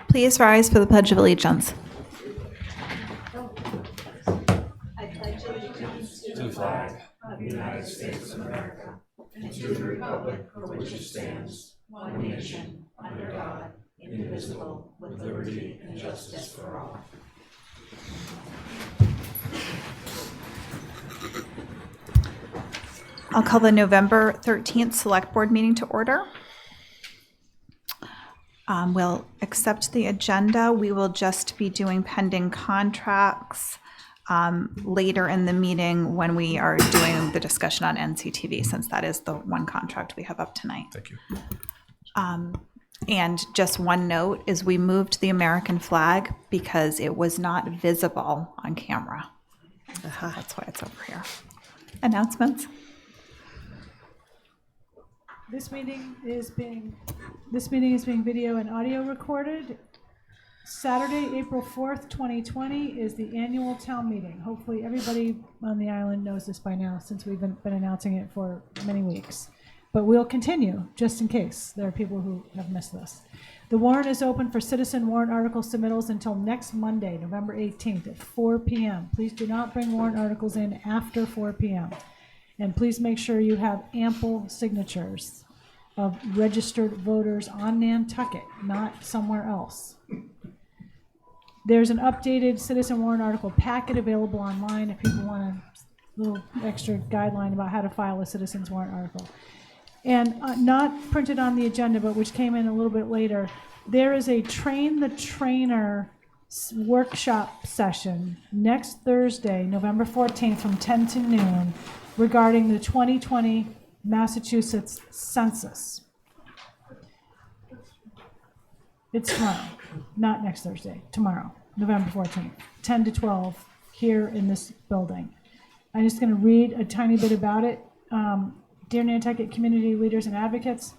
Please rise for the Pledge of Allegiance. To the flag of the United States of America and to the republic for which it stands, one nation, under God, indivisible, with liberty and justice for all. I'll call the November 13th Select Board meeting to order. We'll accept the agenda. We will just be doing pending contracts later in the meeting when we are doing the discussion on NCTV, since that is the one contract we have up tonight. Thank you. And just one note is we moved the American flag because it was not visible on camera. That's why it's over here. Announcements? This meeting is being video and audio recorded. Saturday, April 4th, 2020 is the annual town meeting. Hopefully everybody on the island knows this by now, since we've been announcing it for many weeks. But we'll continue, just in case there are people who have missed this. The warrant is open for citizen warrant article submittals until next Monday, November 18th at 4 p.m. Please do not bring warrant articles in after 4 p.m. And please make sure you have ample signatures of registered voters on Nantucket, not somewhere else. There's an updated citizen warrant article packet available online if people want a little extra guideline about how to file a citizen's warrant article. And not printed on the agenda, but which came in a little bit later, there is a Train the Trainer workshop session next Thursday, November 14th from 10 to noon regarding the 2020 Massachusetts Census. It's tomorrow, not next Thursday, tomorrow, November 14th, 10 to 12 here in this building. I'm just going to read a tiny bit about it. Dear Nantucket community leaders and advocates,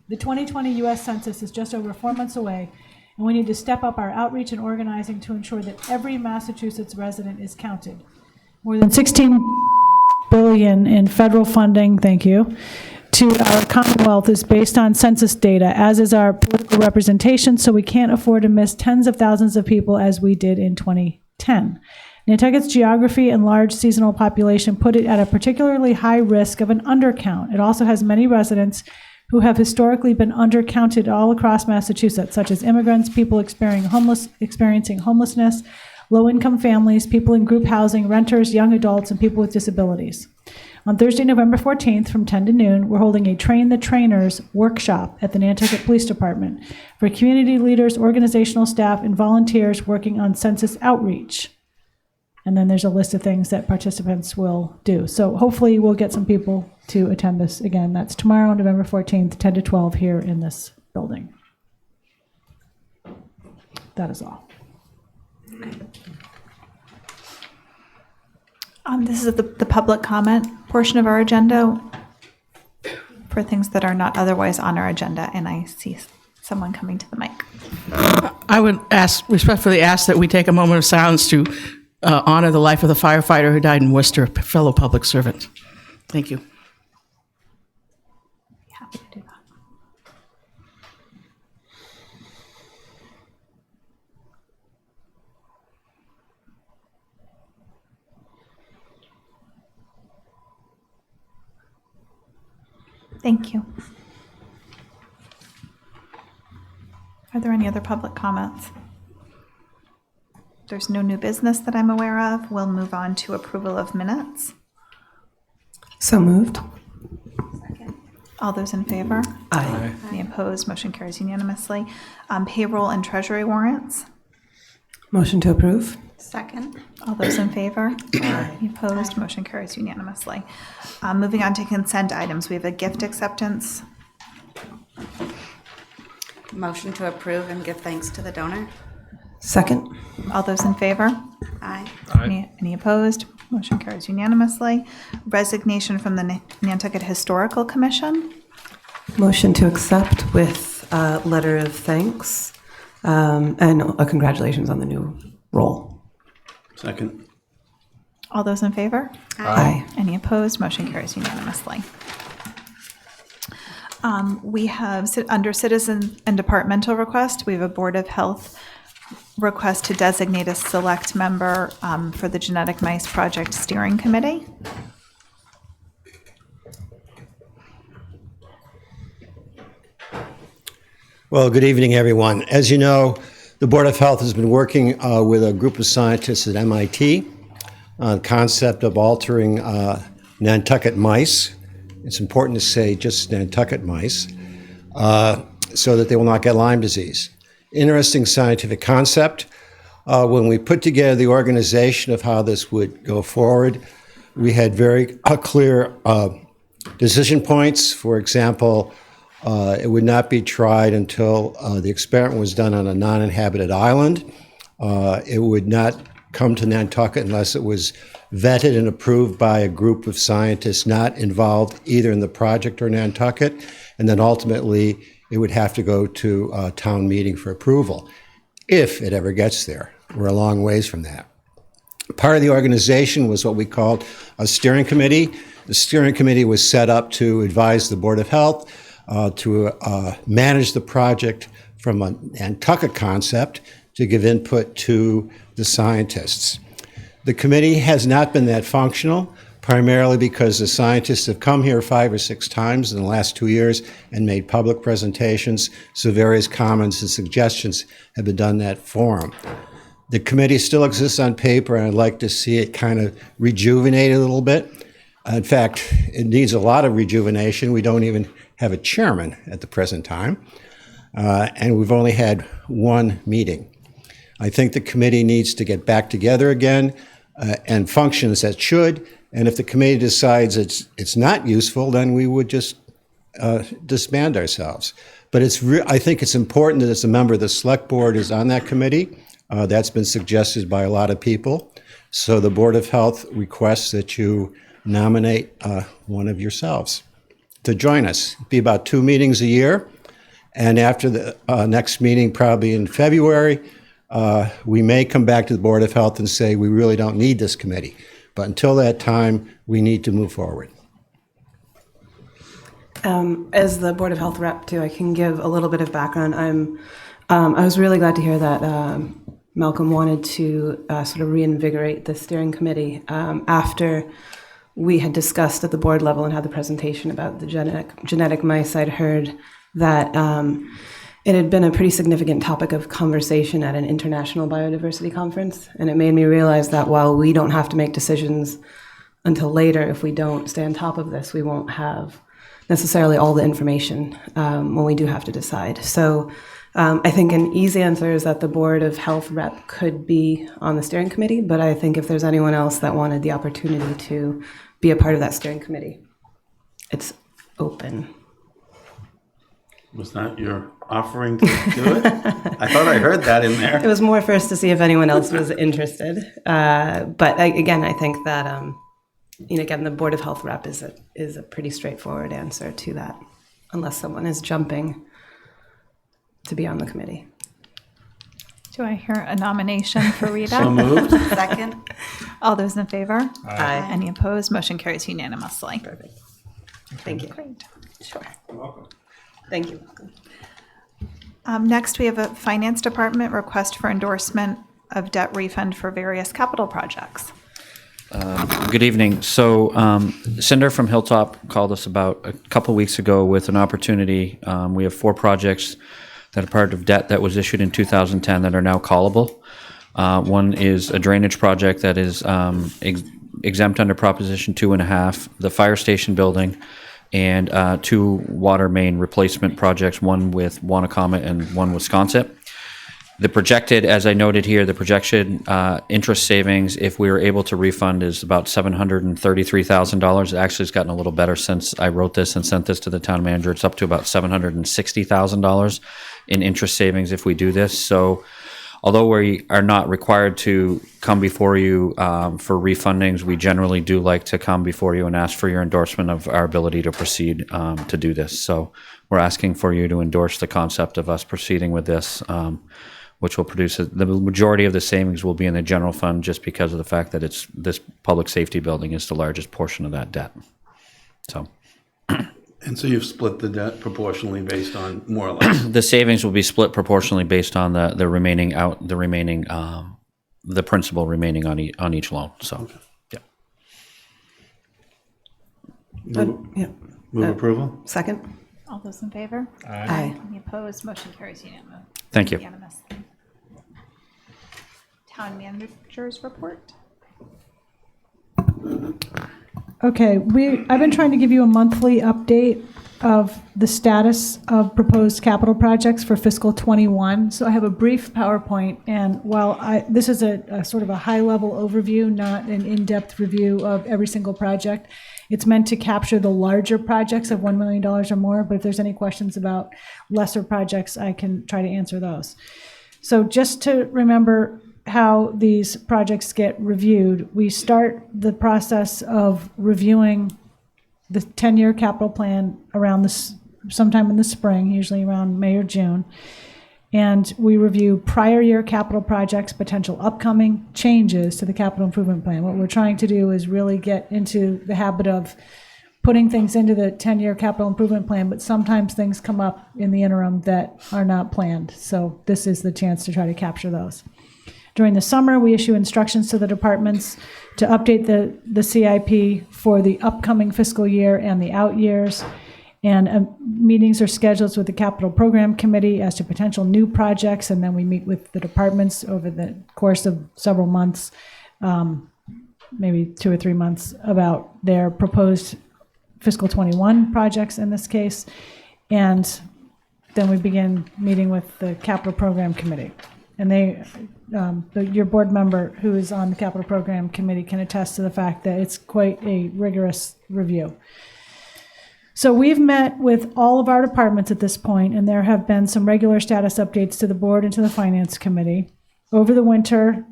the 2020 U.S. Census is just over 4 months away, and we need to step up our outreach and organizing to ensure that every Massachusetts resident is counted. More than $16 billion in federal funding, thank you, to our Commonwealth is based on census data, as is our political representation, so we can't afford to miss tens of thousands of people as we did in 2010. Nantucket's geography and large seasonal population put it at a particularly high risk of an undercount. It also has many residents who have historically been undercounted all across Massachusetts, such as immigrants, people experiencing homelessness, low-income families, people in group housing, renters, young adults, and people with disabilities. On Thursday, November 14th from 10 to noon, we're holding a Train the Trainers workshop at the Nantucket Police Department for community leaders, organizational staff, and volunteers working on census outreach. And then there's a list of things that participants will do. So hopefully we'll get some people to attend this again. That's tomorrow, November 14th, 10 to 12 here in this building. That is all. This is the public comment portion of our agenda for things that are not otherwise on our agenda, and I see someone coming to the mic. I would respectfully ask that we take a moment of silence to honor the life of the firefighter who died in Worcester, a fellow public servant. Thank you. Happy to do that. Thank you. Are there any other public comments? There's no new business that I'm aware of. We'll move on to approval of minutes. So moved. Second. All those in favor? Aye. Any opposed? Motion carries unanimously. Payroll and treasury warrants. Motion to approve. Second. All those in favor? Aye. Any opposed? Motion carries unanimously. Moving on to consent items, we have a gift acceptance. Motion to approve and give thanks to the donor. Second. All those in favor? Aye. Any opposed? Motion carries unanimously. Resignation from the Nantucket Historical Commission. Motion to accept with a letter of thanks and congratulations on the new role. Second. All those in favor? Aye. Any opposed? Motion carries unanimously. We have, under citizen and departmental request, we have a Board of Health request to designate a select member for the Genetic Mice Project Steering Committee. Well, good evening, everyone. As you know, the Board of Health has been working with a group of scientists at MIT on the concept of altering Nantucket mice. It's important to say just Nantucket mice, so that they will not get Lyme disease. Interesting scientific concept. When we put together the organization of how this would go forward, we had very clear decision points. For example, it would not be tried until the experiment was done on a non-inhabited island. It would not come to Nantucket unless it was vetted and approved by a group of scientists not involved either in the project or Nantucket. And then ultimately, it would have to go to a town meeting for approval, if it ever gets there. We're a long ways from that. Part of the organization was what we called a steering committee. The steering committee was set up to advise the Board of Health, to manage the project from a Nantucket concept, to give input to the scientists. The committee has not been that functional, primarily because the scientists have come here 5 or 6 times in the last 2 years and made public presentations, so various comments and suggestions have been done in that forum. The committee still exists on paper, and I'd like to see it kind of rejuvenated a little bit. In fact, it needs a lot of rejuvenation. We don't even have a chairman at the present time, and we've only had 1 meeting. I think the committee needs to get back together again and function as it should, and if the committee decides it's not useful, then we would just disband ourselves. But I think it's important that as a member of the select board is on that committee. That's been suggested by a lot of people. So the Board of Health requests that you nominate one of yourselves to join us. It'll be about 2 meetings a year. And after the next meeting, probably in February, we may come back to the Board of Health and say, we really don't need this committee. But until that time, we need to move forward. As the Board of Health rep, too, I can give a little bit of background. I was really glad to hear that Malcolm wanted to sort of reinvigorate the steering committee after we had discussed at the board level and had the presentation about the genetic mice. I'd heard that it had been a pretty significant topic of conversation at an international biodiversity conference, and it made me realize that while we don't have to make decisions until later, if we don't stay on top of this, we won't have necessarily all the information when we do have to decide. So I think an easy answer is that the Board of Health rep could be on the steering committee, but I think if there's anyone else that wanted the opportunity to be a part of that steering committee, it's open. Was that your offering to do it? I thought I heard that in there. It was more first to see if anyone else was interested. But again, I think that, again, the Board of Health rep is a pretty straightforward answer to that, unless someone is jumping to be on the committee. Do I hear a nomination for Rita? So moved. Second. All those in favor? Aye. Any opposed? Motion carries unanimously. Perfect. Thank you. Great. Sure. Thank you. Next, we have a Finance Department request for endorsement of debt refund for various capital projects. Good evening. So Cinder from Hilltop called us about a couple weeks ago with an opportunity. We have 4 projects that are part of debt that was issued in 2010 that are now callable. One is a drainage project that is exempt under Proposition 2.5, the fire station building, and 2 water main replacement projects, one with Wanakama and one Wisconsin. The projected, as I noted here, the projection interest savings, if we were able to refund, is about $733,000. Actually, it's gotten a little better since I wrote this and sent this to the town manager. It's up to about $760,000 in interest savings if we do this. So although we are not required to come before you for refundings, we generally do like to come before you and ask for your endorsement of our ability to proceed to do this. So we're asking for you to endorse the concept of us proceeding with this, which will produce the majority of the savings will be in the general fund, just because of the fact that this public safety building is the largest portion of that debt. So, And so you've split the debt proportionally based on more or less. The savings will be split proportionally based on the remaining the principal remaining on each loan. So, yeah. Yeah. Move approval? Second? All those in favor? Aye. Any opposed? Motion carries Thank you. unanimously. Town managers report. Okay, I've been trying to give you a monthly update of the status of proposed capital projects for fiscal '21. So I have a brief PowerPoint, and while this is a sort of a high-level overview, not an in-depth review of every single project, it's meant to capture the larger projects of $1 million or more, but if there's any questions about lesser projects, I can try to answer those. So just to remember how these projects get reviewed, we start the process of reviewing the 10-year capital plan around this sometime in the spring, usually around May or June. And we review prior year capital projects, potential upcoming changes to the capital improvement plan. What we're trying to do is really get into the habit of putting things into the 10-year capital improvement plan, but sometimes things come up in the interim that are not planned. So this is the chance to try to capture those. During the summer, we issue instructions to the departments to update the CIP for the upcoming fiscal year and the out years. And meetings are scheduled with the Capital Program Committee as to potential new projects, and then we meet with the departments over the course of several months, maybe 2 or 3 months, about their proposed fiscal '21 projects in this case. And then we begin meeting with the Capital Program Committee. And your board member who is on the Capital Program Committee can attest to the fact that it's quite a rigorous review. So we've met with all of our departments at this point, and there have been some regular status updates to the board and to the Finance Committee. Over the winter,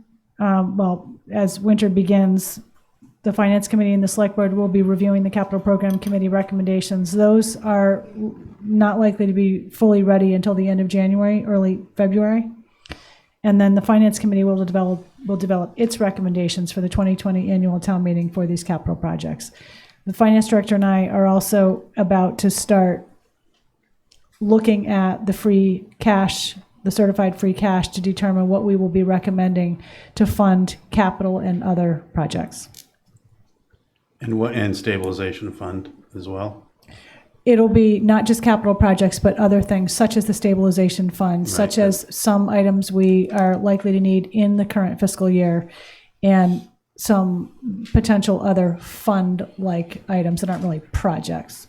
as winter begins, the Finance Committee and the Select Board will be reviewing the Capital Program Committee recommendations. Those are not likely to be fully ready until the end of January, early February. And then the Finance Committee will develop its recommendations for the 2020 annual town meeting for these capital projects. The Finance Director and I are also about to start looking at the free cash, the certified free cash, to determine what we will be recommending to fund capital and other projects. And stabilization fund as well? It'll be not just capital projects, but other things such as the stabilization fund, such as some items we are likely to need in the current fiscal year, and some potential other fund-like items that aren't really projects.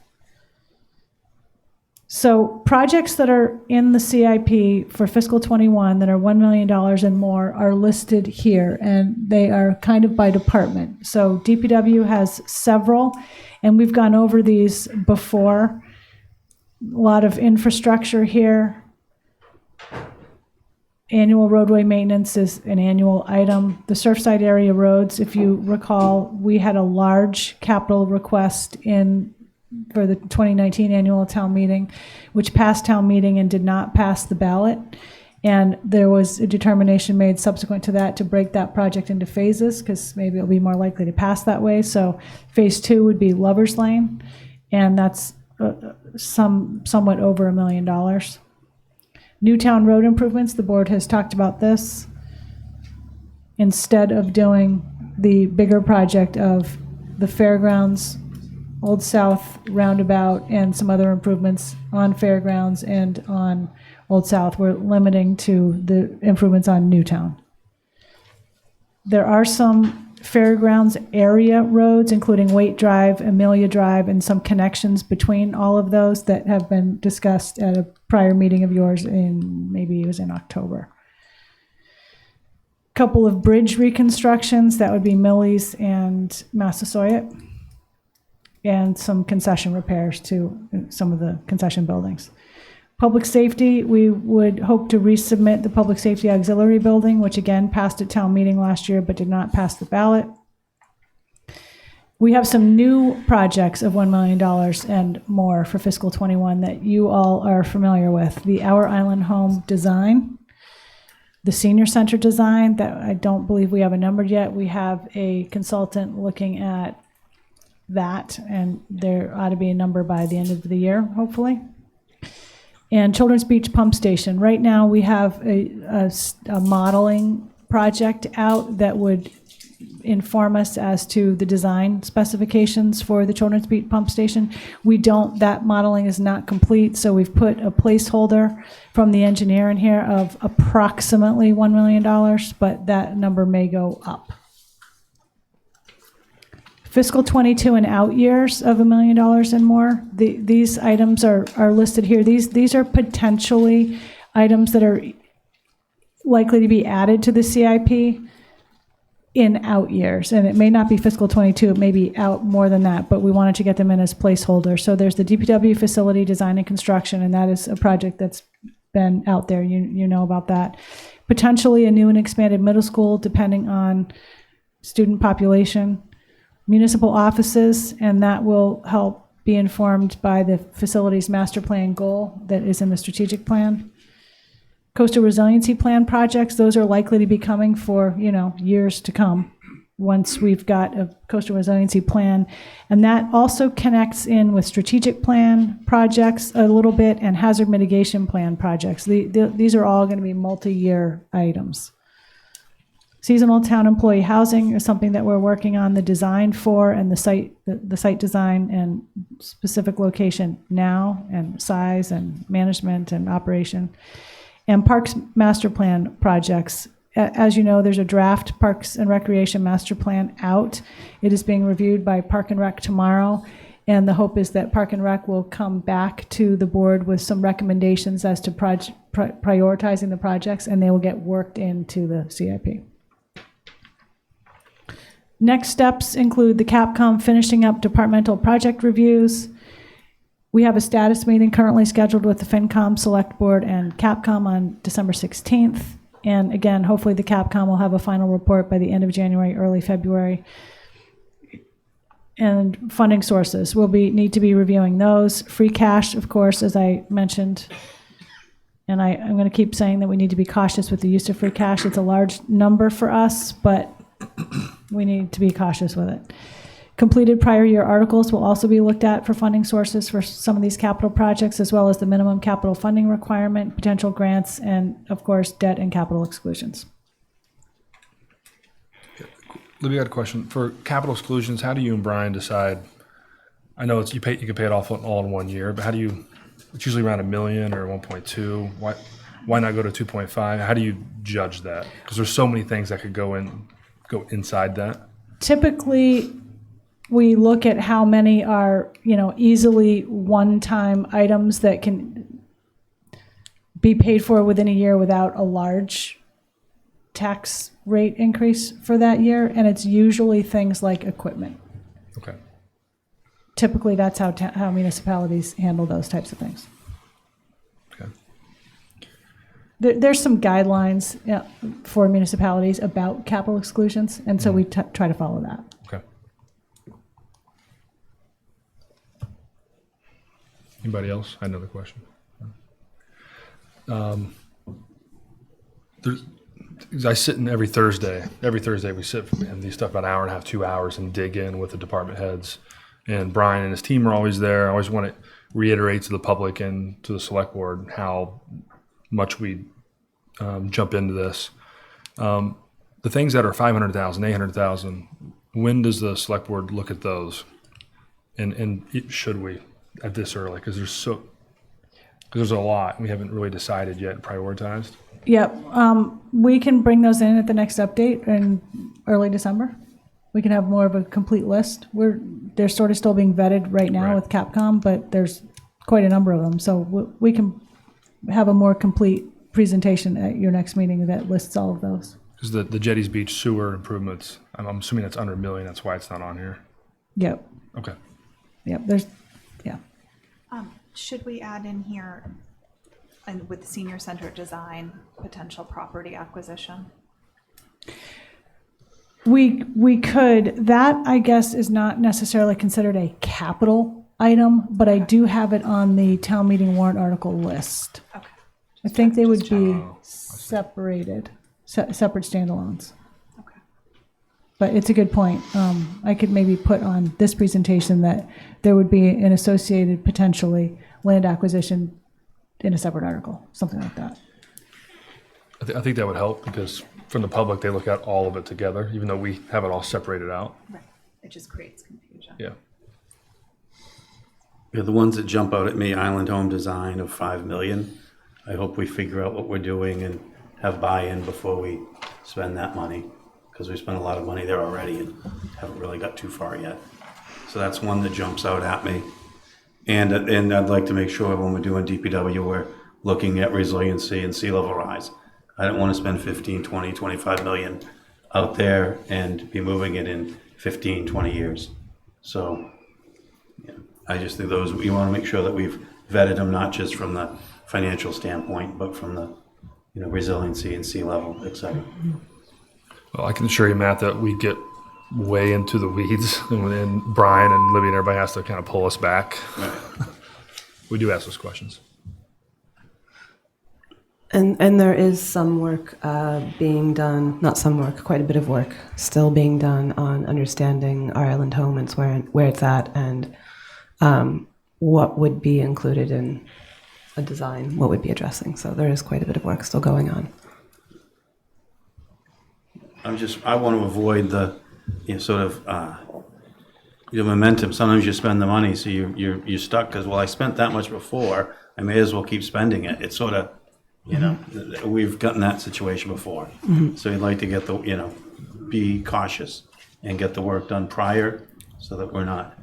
So projects that are in the CIP for fiscal '21 that are $1 million and more are listed here, and they are kind of by department. So DPW has several, and we've gone over these before. A lot of infrastructure here. Annual roadway maintenance is an annual item. The Surfside area roads, if you recall, we had a large capital request for the 2019 annual town meeting, which passed town meeting and did not pass the ballot. And there was a determination made subsequent to that to break that project into phases, because maybe it'll be more likely to pass that way. So phase 2 would be Lover's Lane, and that's somewhat over $1 million. Newtown road improvements, the board has talked about this. Instead of doing the bigger project of the fairgrounds, Old South roundabout, and some other improvements on fairgrounds and on Old South, we're limiting to the improvements on Newtown. There are some fairgrounds area roads, including Waite Drive, Amelia Drive, and some connections between all of those that have been discussed at a prior meeting of yours maybe it was in October. Couple of bridge reconstructions, that would be Millie's and Massasoit, and some concession repairs to some of the concession buildings. Public safety, we would hope to resubmit the public safety auxiliary building, which again passed at town meeting last year but did not pass the ballot. We have some new projects of $1 million and more for fiscal '21 that you all are familiar with. The Our Island Home design, the senior center design that I don't believe we have a number yet. We have a consultant looking at that, and there ought to be a number by the end of the year, hopefully. And Children's Beach Pump Station. Right now, we have a modeling project out that would inform us as to the design specifications for the Children's Beach Pump Station. That modeling is not complete, so we've put a placeholder from the engineer in here of approximately $1 million, but that number may go up. Fiscal 22 and out years of $1 million and more. These items are listed here. These are potentially items that are likely to be added to the CIP in out years. And it may not be fiscal 22, it may be out more than that, but we wanted to get them in as placeholders. So there's the DPW facility design and construction, and that is a project that's been out there. You know about that. Potentially a new and expanded middle school, depending on student population. Municipal offices, and that will help be informed by the facilities master plan goal that is in the strategic plan. Coastal resiliency plan projects, those are likely to be coming for, years to come once we've got a coastal resiliency plan. And that also connects in with strategic plan projects a little bit and hazard mitigation plan projects. These are all going to be multi-year items. Seasonal town employee housing is something that we're working on the design for, and the site design and specific location now, and size and management and operation. And parks master plan projects. As you know, there's a draft Parks and Recreation master plan out. It is being reviewed by Park and Rec tomorrow, and the hope is that Park and Rec will come back to the board with some recommendations as to prioritizing the projects, and they will get worked into the CIP. Next steps include the Capcom finishing up departmental project reviews. We have a status meeting currently scheduled with the FinCom Select Board and Capcom on December 16th. And again, hopefully the Capcom will have a final report by the end of January, early February. And funding sources, we'll need to be reviewing those. Free cash, of course, as I mentioned. And I'm going to keep saying that we need to be cautious with the use of free cash. It's a large number for us, but we need to be cautious with it. Completed prior year articles will also be looked at for funding sources for some of these capital projects, as well as the minimum capital funding requirement, potential grants, and of course, debt and capital exclusions. Libby, I got a question. For capital exclusions, how do you and Brian decide? I know you can pay it off all in 1 year, but how do you, it's usually around $1 million or 1.2. Why not go to 2.5? How do you judge that? Because there's so many things that could go inside that. Typically, we look at how many are, easily one-time items that can be paid for within a year without a large tax rate increase for that year, and it's usually things like equipment. Okay. Typically, that's how municipalities handle those types of things. Okay. There's some guidelines for municipalities about capital exclusions, and so we try to follow that. Okay. Anybody else? I had another question. I sit in every Thursday. Every Thursday we sit and do stuff about an hour and a half, 2 hours, and dig in with the department heads. And Brian and his team are always there. I always want to reiterate to the public and to the select board how much we jump into this. The things that are 500,000, 800,000, when does the select board look at those? And should we at this early? Because there's a lot we haven't really decided yet and prioritized. Yep. We can bring those in at the next update in early December. We can have more of a complete list. They're sort of still being vetted right now with Capcom, but there's quite a number of them. So we can have a more complete presentation at your next meeting that lists all of those. Because the Jetties Beach sewer improvements, I'm assuming that's under $1 million. That's why it's not on here. Yep. Okay. Yep. Yeah. Should we add in here, and with senior center design, potential property acquisition? We could. That, I guess, is not necessarily considered a capital item, but I do have it on the town meeting warrant article list. Okay. I think they would be separated, separate standalones. Okay. But it's a good point. I could maybe put on this presentation that there would be an associated, potentially, land acquisition in a separate article, something like that. I think that would help because from the public, they look at all of it together, even though we have it all separated out. Right. It just creates confusion. Yeah. Yeah, the ones that jump out at me, Island Home Design of 5 million. I hope we figure out what we're doing and have buy-in before we spend that money, because we spent a lot of money there already and haven't really got too far yet. So that's one that jumps out at me. And I'd like to make sure when we're doing DPW, we're looking at resiliency and sea level rise. I don't want to spend 15, 20, 25 million out there and be moving it in 15, 20 years. So yeah, I just think those, we want to make sure that we've vetted them, not just from the financial standpoint, but from the, resiliency and sea level, et cetera. Well, I can assure you, Matt, that we get way into the weeds, and Brian and Libby and everybody has to kind of pull us back. Right. We do ask those questions. And there is some work being done, not some work, quite a bit of work still being done on understanding our island home and where it's at, and what would be included in a design, what would be addressing. So there is quite a bit of work still going on. I want to avoid the momentum. Sometimes you spend the money, so you're stuck because, well, I spent that much before, I may as well keep spending it. It's sort of, we've gotten that situation before. Mm-hmm. So you'd like to get be cautious and get the work done prior so that we're not.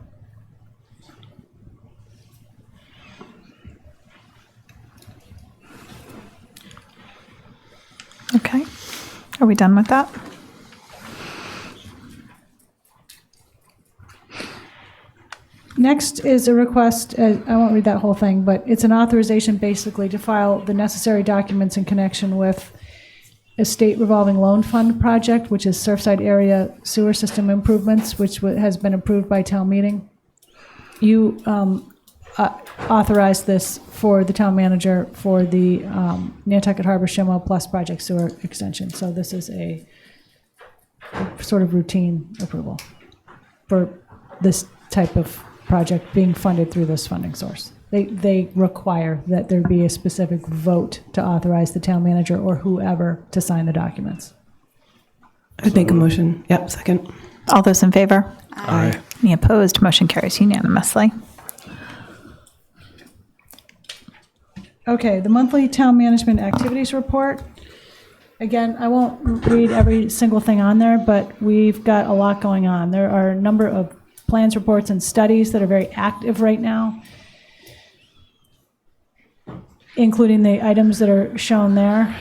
Okay. Are we done with that? Next is a request, I won't read that whole thing, but it's an authorization basically to file the necessary documents in connection with a state revolving loan fund project, which is Surfside Area Sewer System Improvements, which has been approved by town meeting. You authorized this for the town manager for the Nantucket Harbor Shimo Plus Project Sewer Extension. So this is a sort of routine approval for this type of project being funded through this funding source. They require that there be a specific vote to authorize the town manager or whoever to sign the documents. I'd make a motion. Yep, second. All those in favor? Aye. Any opposed? Motion carries unanimously. Okay, the monthly town management activities report. Again, I won't read every single thing on there, but we've got a lot going on. There are a number of plans, reports, and studies that are very active right now, including the items that are shown there.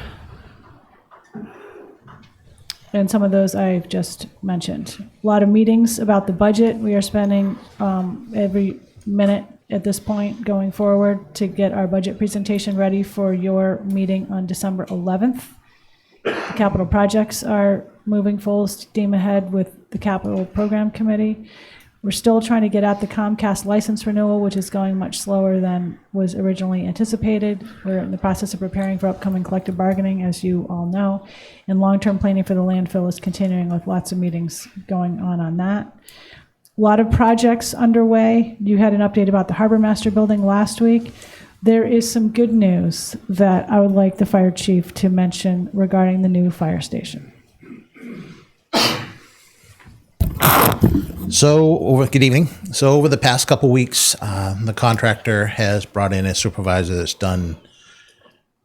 And some of those I've just mentioned. A lot of meetings about the budget. We are spending every minute at this point going forward to get our budget presentation ready for your meeting on December 11th. The capital projects are moving full steam ahead with the capital program committee. We're still trying to get at the Comcast license renewal, which is going much slower than was originally anticipated. We're in the process of preparing for upcoming collective bargaining, as you all know. And long-term planning for the landfill is continuing with lots of meetings going on that. A lot of projects underway. You had an update about the Harbor Master building last week. There is some good news that I would like the fire chief to mention regarding the new fire station. Good evening. So over the past couple weeks, the contractor has brought in a supervisor that's done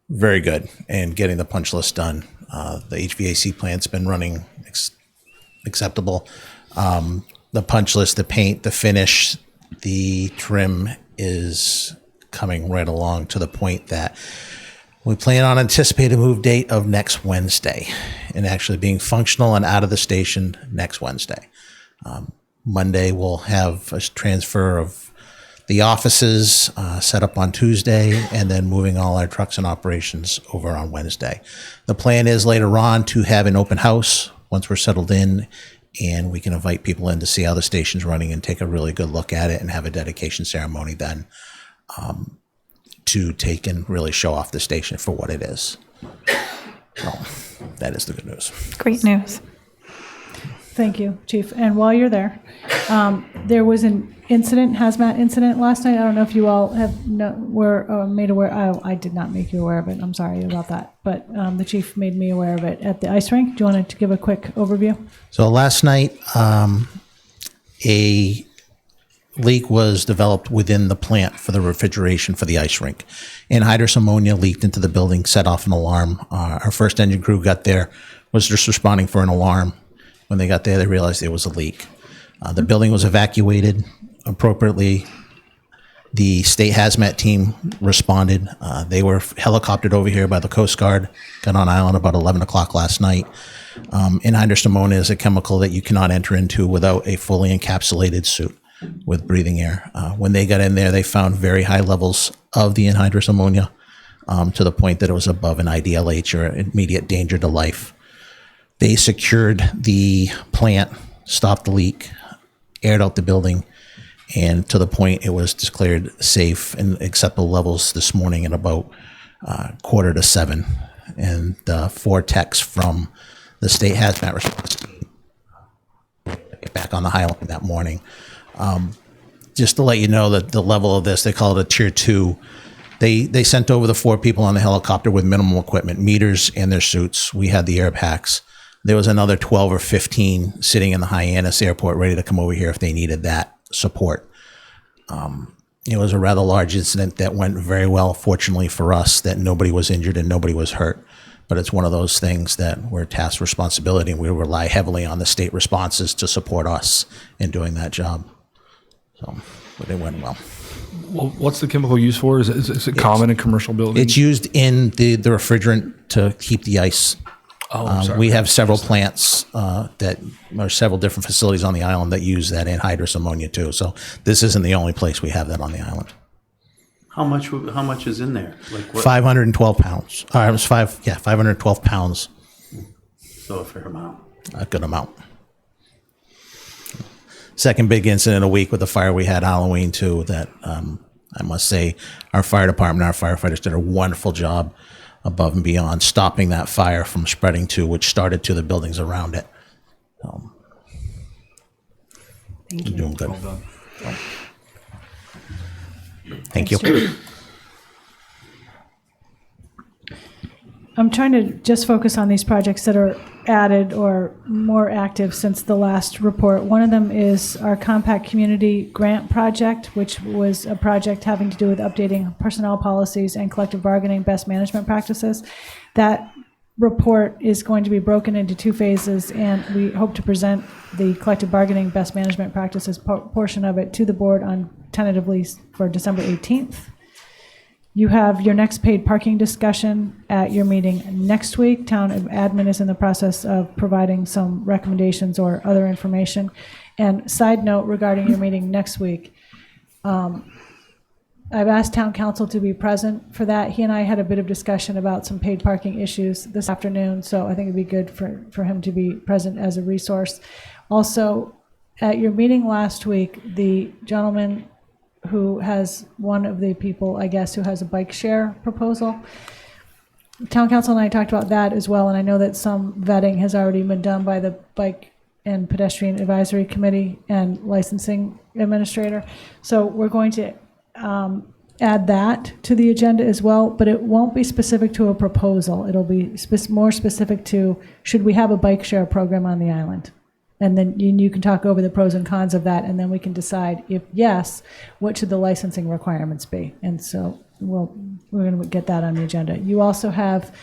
very good in getting the punch list done. The HVAC plant's been running acceptable. The punch list, the paint, the finish, the trim is coming right along to the point that we plan on anticipated move date of next Wednesday and actually being functional and out of the station next Wednesday. Monday, we'll have a transfer of the offices set up on Tuesday and then moving all our trucks and operations over on Wednesday. The plan is later on to have an open house once we're settled in, and we can invite people in to see how the station's running and take a really good look at it and have a dedication ceremony then to take and really show off the station for what it is. So that is the good news. Great news. Thank you, Chief. And while you're there, there was an hazmat incident last night. I don't know if you all were made aware. I did not make you aware of it. I'm sorry about that. But the chief made me aware of it at the ice rink. Do you want to give a quick overview? So last night, a leak was developed within the plant for the refrigeration for the ice rink. Anhydrous ammonia leaked into the building, set off an alarm. Our first engine crew got there, was just responding for an alarm. When they got there, they realized there was a leak. The building was evacuated appropriately. The state hazmat team responded. They were helicoptered over here by the Coast Guard, got on island about 11 o'clock last night. Anhydrous ammonia is a chemical that you cannot enter into without a fully encapsulated suit with breathing air. When they got in there, they found very high levels of the anhydrous ammonia to the point that it was above an IDLH, or immediate danger to life. They secured the plant, stopped the leak, aired out the building, and to the point it was declared safe and acceptable levels this morning at about 6:45. And 4 techs from the state hazmat response team get back on the Highland that morning. Just to let you know that the level of this, they call it a tier 2. They sent over the 4 people on the helicopter with minimal equipment, meters and their suits. We had the air packs. There was another 12 or 15 sitting in the Hyannis airport ready to come over here if they needed that support. It was a rather large incident that went very well, fortunately for us, that nobody was injured and nobody was hurt. But it's one of those things that we're tasked responsibility, and we rely heavily on the state responses to support us in doing that job. So, but it went well. Well, what's the chemical used for? Is it common in commercial buildings? It's used in the refrigerant to keep the ice. We have several plants that are several different facilities on the island that use that anhydrous ammonia too. So this isn't the only place we have that on the island. How much is in there? Like what? 512 pounds. It was 512 pounds. So a fair amount. A good amount. Second big incident a week with the fire we had Halloween too. That I must say, our fire department, our firefighters did a wonderful job above and beyond stopping that fire from spreading to, which started to the buildings around it. Thank you. Doing good. Well done. Thank you. I'm trying to just focus on these projects that are added or more active since the last report. One of them is our Compact Community Grant Project, which was a project having to do with updating personnel policies and collective bargaining best management practices. That report is going to be broken into 2 phases, and we hope to present the collective bargaining best management practices portion of it to the board on tentatively for December 18th. You have your next paid parking discussion at your meeting next week. Town admin is in the process of providing some recommendations or other information. And side note regarding your meeting next week, I've asked town council to be present for that. He and I had a bit of discussion about some paid parking issues this afternoon, so I think it'd be good for him to be present as a resource. Also, at your meeting last week, the gentleman who has one of the people, I guess, who has a bike share proposal. Town council and I talked about that as well, and I know that some vetting has already been done by the Bike and Pedestrian Advisory Committee and licensing administrator. So we're going to add that to the agenda as well, but it won't be specific to a proposal. It'll be more specific to, should we have a bike share program on the island? And then you can talk over the pros and cons of that, and then we can decide if yes, what should the licensing requirements be? And so we're going to get that on the agenda. You also have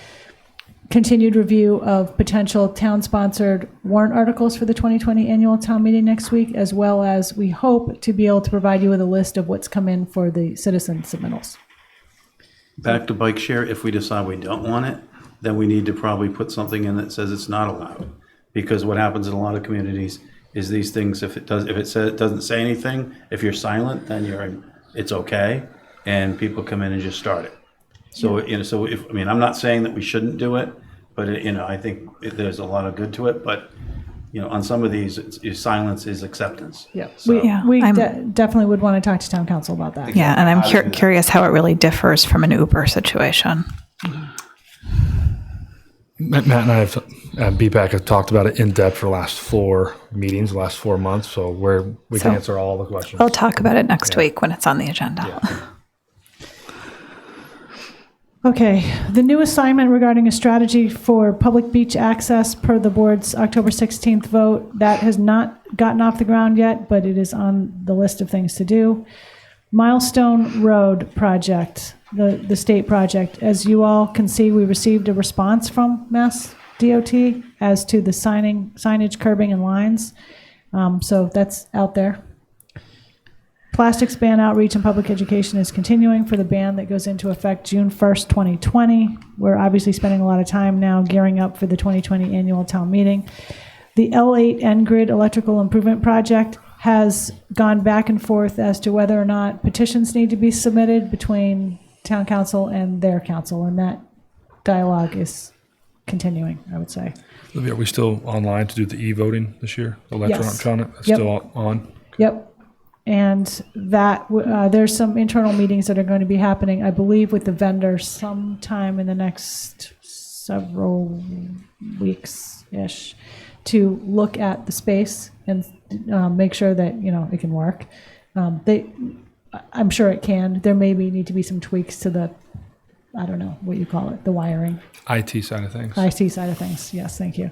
continued review of potential town-sponsored warrant articles for the 2020 annual town meeting next week, as well as we hope to be able to provide you with a list of what's come in for the citizen submittals. Back to bike share, if we decide we don't want it, then we need to probably put something in that says it's not allowed. Because what happens in a lot of communities is these things, if it doesn't say anything, if you're silent, then it's okay, and people come in and just start it. So I'm not saying that we shouldn't do it, but I think there's a lot of good to it. But on some of these, silence is acceptance. Yeah, So, we definitely would want to talk to town council about that. Yeah, and I'm curious how it really differs from an Uber situation. Matt and I have, BPAC have talked about it in depth for the last 4 meetings, the last 4 months. So we can answer all the questions. We'll talk about it next week when it's on the agenda. Okay, the new assignment regarding a strategy for public beach access per the board's October 16th vote, that has not gotten off the ground yet, but it is on the list of things to do. Milestone Road project, the state project. As you all can see, we received a response from Mass DOT as to the signage, curbing, and lines. So that's out there. Plastics ban outreach and public education is continuing for the ban that goes into effect June 1st, 2020. We're obviously spending a lot of time now gearing up for the 2020 annual town meeting. The L8 N-Grid electrical improvement project has gone back and forth as to whether or not petitions need to be submitted between town council and their council, and that dialogue is continuing, I would say. Olivia, are we still online to do the e-voting this year? Electronic? That's Yep. still on? Yep. And that there's some internal meetings that are going to be happening, I believe, with the vendor sometime in the next several weeks-ish to look at the space and make sure that, it can work. I'm sure it can. There maybe need to be some tweaks to the, I don't know what you call it, the wiring. IT side of things. IT side of things. Yes, thank you.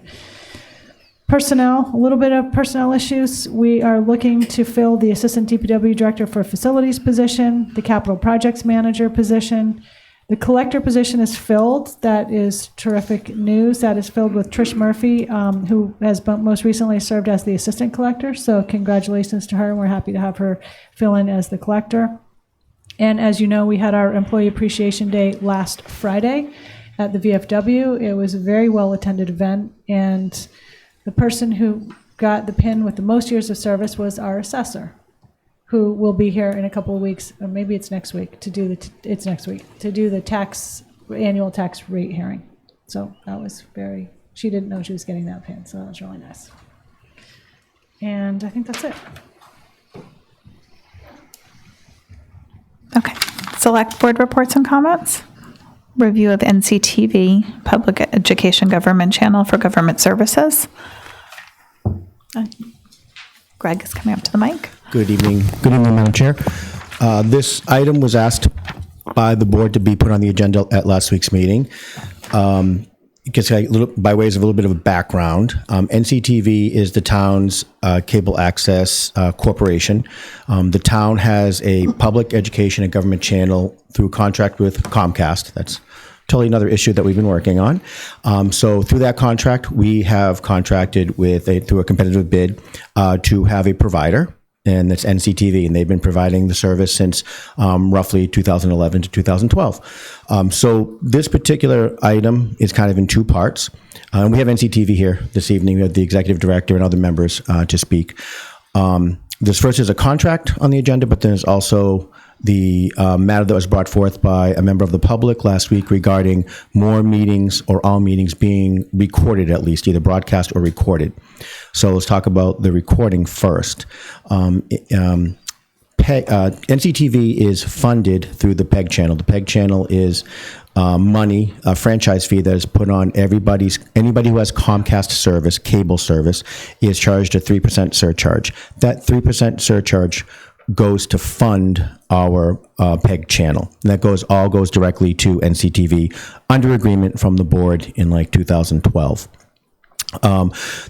Personnel, a little bit of personnel issues. We are looking to fill the Assistant DPW Director for Facilities position, the Capital Projects Manager position. The Collector position is filled. That is terrific news. That is filled with Trish Murphy, who has most recently served as the Assistant Collector. So congratulations to her, and we're happy to have her fill in as the Collector. And as you know, we had our Employee Appreciation Day last Friday at the VFW. It was a very well-attended event, and the person who got the pin with the most years of service was our assessor, who will be here in a couple of weeks, or maybe it's next week, to do the annual tax rate hearing. So that was she didn't know she was getting that pin, so that was really nice. And I think that's it. Okay. Select board reports and comments. Review of NCTV, Public Education Government Channel for Government Services. Greg is coming up to the mic. Good evening. Good evening, Madam Chair. This item was asked by the board to be put on the agenda at last week's meeting. By ways of a little bit of a background, NCTV is the town's cable access corporation. The town has a public education and government channel through contract with Comcast. That's totally another issue that we've been working on. So through that contract, we have contracted through a competitive bid to have a provider, and that's NCTV, and they've been providing the service since roughly 2011 to 2012. So this particular item is kind of in 2 parts. We have NCTV here this evening. We have the executive director and other members to speak. This first is a contract on the agenda, but then there's also the matter that was brought forth by a member of the public last week regarding more meetings or all meetings being recorded, at least either broadcast or recorded. So let's talk about the recording first. NCTV is funded through the PEG channel. The PEG channel is money, a franchise fee that is put on anybody who has Comcast service, cable service, is charged a 3% surcharge. That 3% surcharge goes to fund our PEG channel. And that all goes directly to NCTV under agreement from the board in 2012.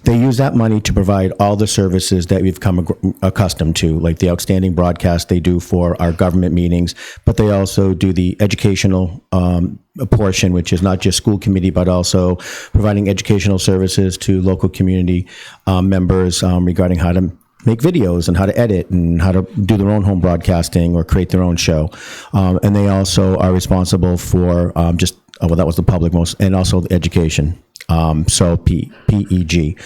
They use that money to provide all the services that we've come accustomed to, like the outstanding broadcast they do for our government meetings, but they also do the educational portion, which is not just school committee, but also providing educational services to local community members regarding how to make videos and how to edit and how to do their own home broadcasting or create their own show. And they also are responsible for that was the public most, and also the education. So PEG.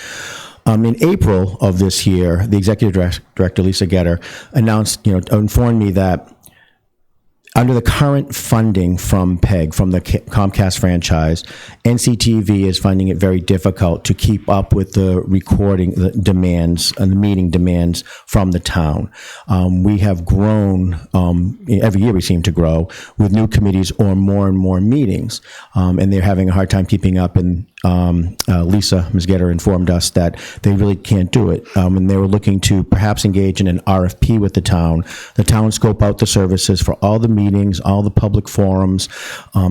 In April of this year, the executive director, Lisa Getter, informed me that under the current funding from PEG, from the Comcast franchise, NCTV is finding it very difficult to keep up with the recording demands and the meeting demands from the town. We have grown, every year we seem to grow, with new committees or more and more meetings, and they're having a hard time keeping up. And Lisa, Ms. Getter, informed us that they really can't do it. And they were looking to perhaps engage in an RFP with the town scope out the services for all the meetings, all the public forums,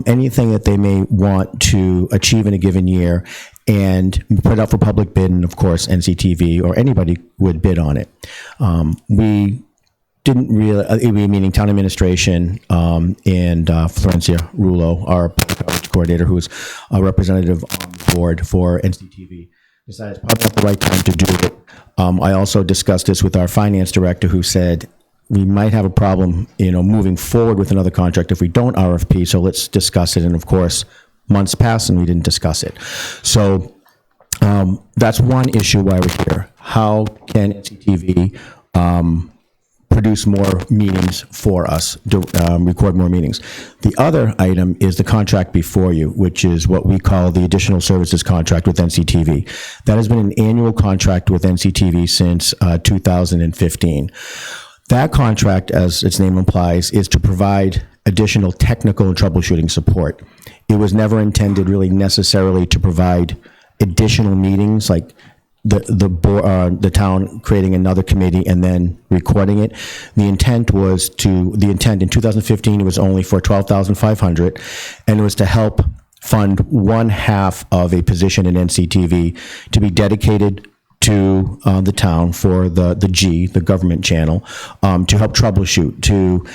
anything that they may want to achieve in a given year, and put it out for public bid, and of course NCTV or anybody would bid on it. We didn't really, meaning town administration and Florencia Rulo, our public outreach coordinator, who is a representative on the board for NCTV, decided it's probably not the right time to do it. I also discussed this with our finance director, who said we might have a problem, moving forward with another contract if we don't RFP. So let's discuss it. And of course, months passed and we didn't discuss it. So that's one issue why we're here. How can NCTV produce more meetings for us, record more meetings? The other item is the contract before you, which is what we call the additional services contract with NCTV. That has been an annual contract with NCTV since 2015. That contract, as its name implies, is to provide additional technical and troubleshooting support. It was never intended really necessarily to provide additional meetings, like the town creating another committee and then recording it. The intent in 2015, it was only for $12,500, and it was to help fund one half of a position in NCTV to be dedicated to the town for the government channel, to help troubleshoot, to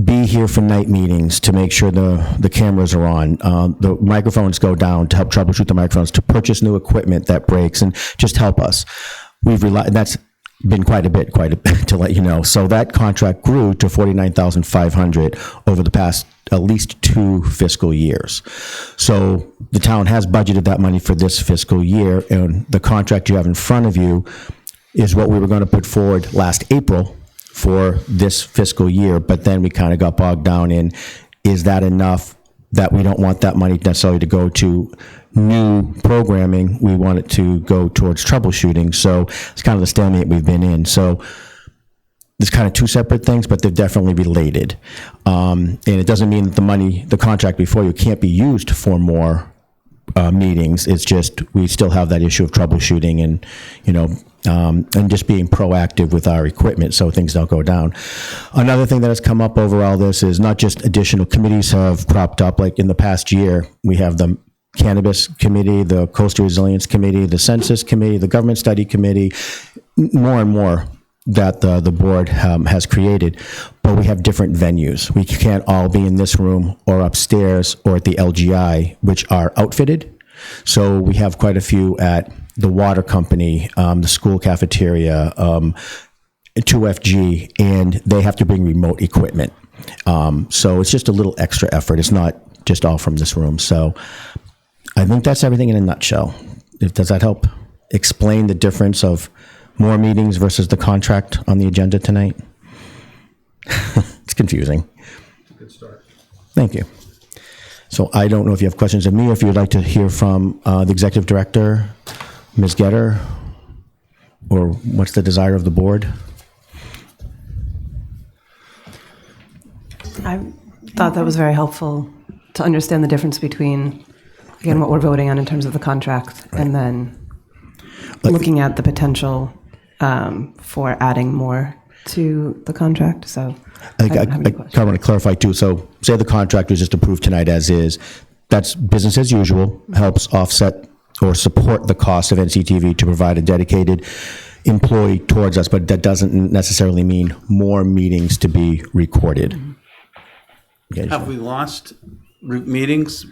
be here for night meetings, to make sure the cameras are on, the microphones go down, to help troubleshoot the microphones, to purchase new equipment that breaks, and just help us. That's been quite a bit to let you know. So that contract grew to $49,500 over the past at least 2 fiscal years. So the town has budgeted that money for this fiscal year, and the contract you have in front of you is what we were going to put forward last April for this fiscal year, but then we kind of got bogged down in, is that enough that we don't want that money necessarily to go to new programming? We want it to go towards troubleshooting. So it's kind of the stalemate we've been in. So there's kind of 2 separate things, but they're definitely related. And it doesn't mean that the contract before you can't be used for more meetings. It's just we still have that issue of troubleshooting and, and just being proactive with our equipment so things don't go down. Another thing that has come up over all this is not just additional committees have cropped up. Like in the past year, we have the Cannabis Committee, the Coastal Resilience Committee, the Census Committee, the Government Study Committee, more and more that the board has created, but we have different venues. We can't all be in this room or upstairs or at the LGI, which are outfitted. So we have quite a few at the water company, the school cafeteria, 2FG, and they have to bring remote equipment. So it's just a little extra effort. It's not just all from this room. So I think that's everything in a nutshell. Does that help explain the difference of more meetings versus the contract on the agenda tonight? It's confusing. Good start. Thank you. So I don't know if you have questions of me or if you would like to hear from the executive director, Ms. Getter, or what's the desire of the board? I thought that was very helpful to understand the difference between, again, what we're voting on in terms of the contract, and then looking at the potential for adding more to the contract. So I want to clarify too. So say the contract was just approved tonight as is. That's business as usual, helps offset or support the cost of NCTV to provide a dedicated employee towards us, but that doesn't necessarily mean more meetings to be recorded. Okay. Have we lost meetings?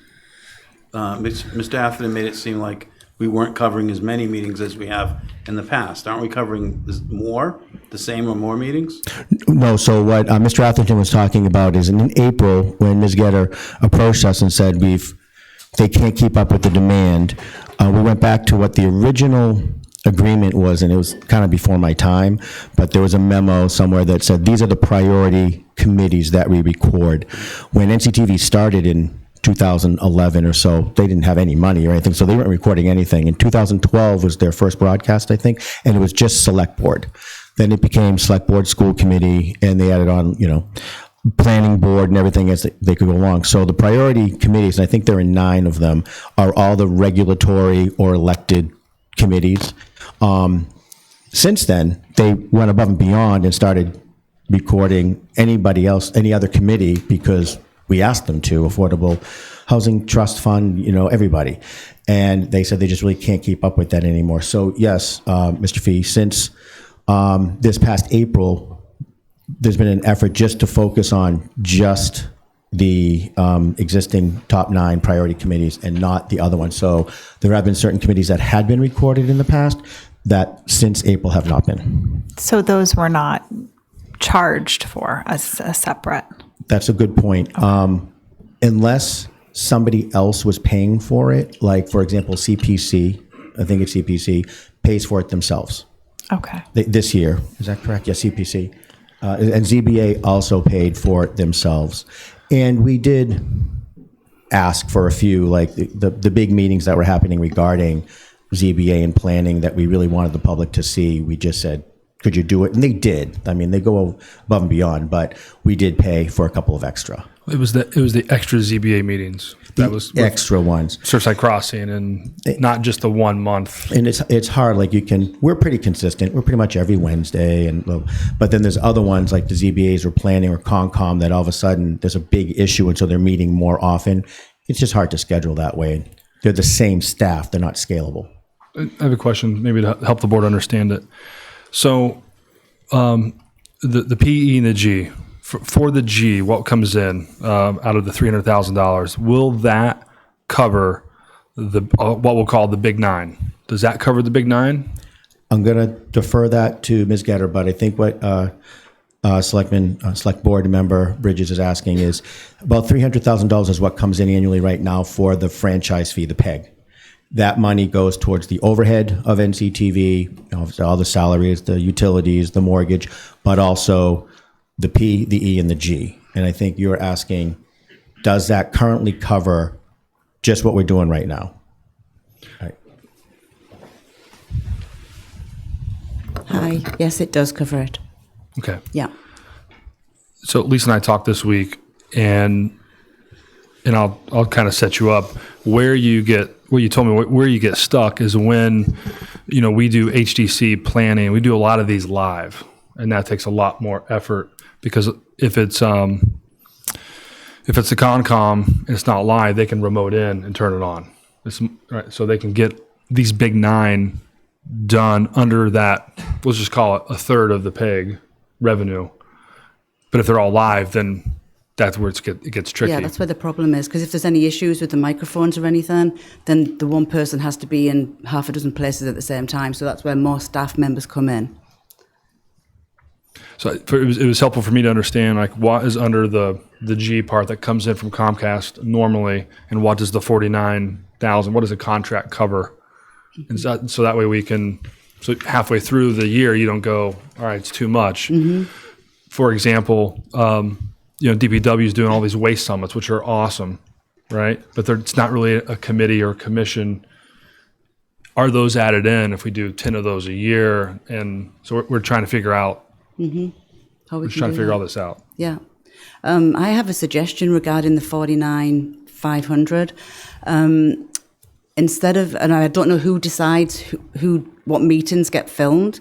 Mr. Atherton made it seem like we weren't covering as many meetings as we have in the past. Aren't we covering the same or more meetings? No, so what Mr. Atherton was talking about is in April, when Ms. Getter approached us and said they can't keep up with the demand, we went back to what the original agreement was, and it was kind of before my time, but there was a memo somewhere that said these are the priority committees that we record. When NCTV started in 2011 or so, they didn't have any money or anything, so they weren't recording anything. In 2012 was their first broadcast, I think, and it was just select board. Then it became select board, school committee, and they added on, planning board and everything as they could go along. So the priority committees, and I think there are 9 of them, are all the regulatory or elected committees. Since then, they went above and beyond and started recording anybody else, any other committee, because we asked them to, Affordable Housing Trust Fund, everybody. And they said they just really can't keep up with that anymore. So yes, Mr. Fee, since this past April, there's been an effort just to focus on just the existing top 9 priority committees and not the other ones. So there have been certain committees that had been recorded in the past that since April have not been. So those were not charged for as a separate. That's a good point. Unless somebody else was paying for it, like for example, CPC, I think it's CPC, pays for it themselves. Okay. This year, is that correct? Yes, CPC. And ZBA also paid for it themselves. And we did ask for a few, like the big meetings that were happening regarding ZBA and planning that we really wanted the public to see. We just said, could you do it? And they did. I mean, they go above and beyond, but we did pay for a couple of extra. It was the extra ZBA meetings. That was with Extra ones. Surfside Crossing, and not just the 1 month. And it's hard. Like we're pretty consistent. We're pretty much every Wednesday, but then there's other ones like the ZBAs or planning or Concom that all of a sudden there's a big issue, and so they're meeting more often. It's just hard to schedule that way. They're the same staff. They're not scalable. I have a question, maybe to help the board understand it. So, the PE and the G. For the G, what comes in out of the $300,000? Will that cover the what we'll call the big 9? Does that cover the big 9? I'm going to defer that to Ms. Getter, but I think what Select Board Member Bridges is asking is about $300,000 is what comes in annually right now for the franchise fee, the PEG. That money goes towards the overhead of NCTV, all the salaries, the utilities, the mortgage, but also the P, the E, and the G. And I think you're asking, does that currently cover just what we're doing right now? All right. Hi. Yes, it does cover it. Okay. Yeah. So Lisa and I talked this week, and I'll kind of set you up. Where you told me where you get stuck is when, we do HDC planning. We do a lot of these live, and that takes a lot more effort because if it's the Concom and it's not live, they can remote in and turn it on. Right, so they can get these big 9 done under that. Let's just call it a third of the PEG revenue. But if they're all live, then that's where it gets tricky. Yeah, that's where the problem is, because if there's any issues with the microphones or anything, then the one person has to be in half a dozen places at the same time. So that's where more staff members come in. So it was helpful for me to understand like what is under the G part that comes in from Comcast normally, and what does the $49,000, what does the contract cover? And so that way we can, so halfway through the year you don't go, all right, it's too much. Mm-hmm. For example, DPW is doing all these waste summits, which are awesome, right? But it's not really a committee or a commission. Are those added in if we do 10 of those a year? And so we're trying to figure out. Mm-hmm. How we we're trying to figure all this out. Yeah. I have a suggestion regarding the 49,500. Instead of, and I don't know who decides what meetings get filmed,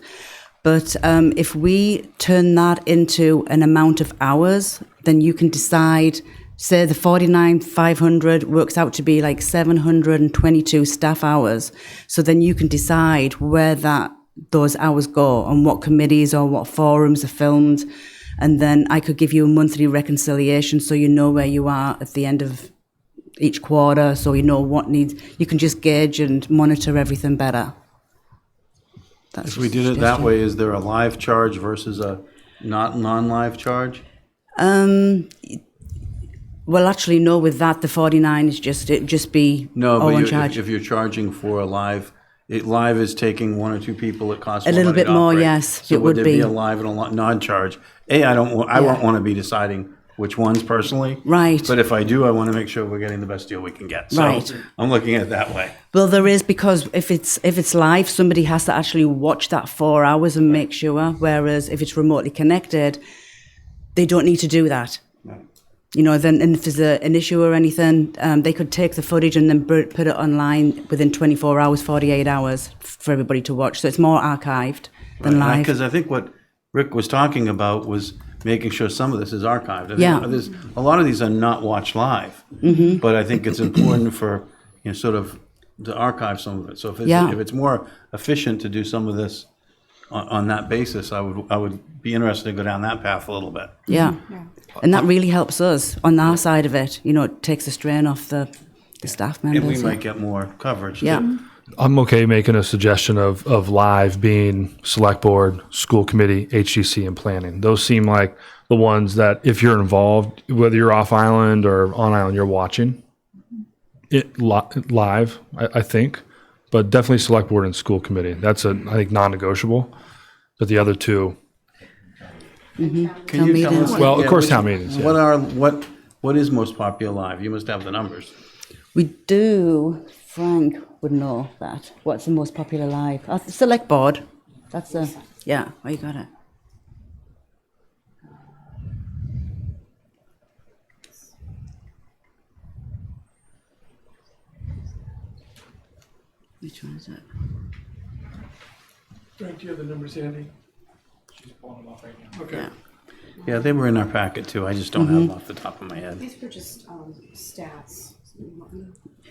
but if we turn that into an amount of hours, then you can decide, say the 49,500 works out to be like 722 staff hours. So then you can decide where those hours go and what committees or what forums are filmed. And then I could give you a monthly reconciliation so you know where you are at the end of each quarter, so you know what needs, you can just gauge and monitor everything better. If we did it that way, is there a live charge versus a non-live charge? Well, actually, no, with that, the 49 is just be one charge. If you're charging for a live, live is taking 1 or 2 people, it costs a little bit more, operate. yes, so it would there be a live and a non-charge? I won't want to be deciding which ones personally. Right. But if I do, I want to make sure we're getting the best deal we can get. So right. I'm looking at it that way. Well, there is, because if it's live, somebody has to actually watch that 4 hours and make sure, whereas if it's remotely connected, they don't need to do that. then and if there's an issue or anything, they could take the footage and then put it online within 24 hours, 48 hours for everybody to watch. So it's more archived than live. Because I think what Rick was talking about was making sure some of this is archived. I think Yeah. There's, a lot of these are not watched live, but I think it's important for, sort of to archive some of it. So if it's more efficient to do some of this on that basis, I would be interested to go down that path a little bit. Yeah. And that really helps us on our side of it. It takes the strain off the staff members. And we might get more coverage. Yeah. too. I'm okay making a suggestion of live being select board, school committee, HGC, and planning. Those seem like the ones that if you're involved, whether you're off island or on island, you're watching it live, I think. But definitely select board and school committee. That's I think non-negotiable. But the other two, Can you tell meetings. us? Well, of course, town meetings, yeah. What is most popular live? You must have the numbers. We do. Frank would know that. What's the most popular live? The select board. That's yeah. Oh, you got it. Which one is it? Frank, do you have the numbers handy? She's pulling them off right now. Okay. Yeah. Yeah, they were in our packet too. I just don't have them off the top of my head. These were just stats.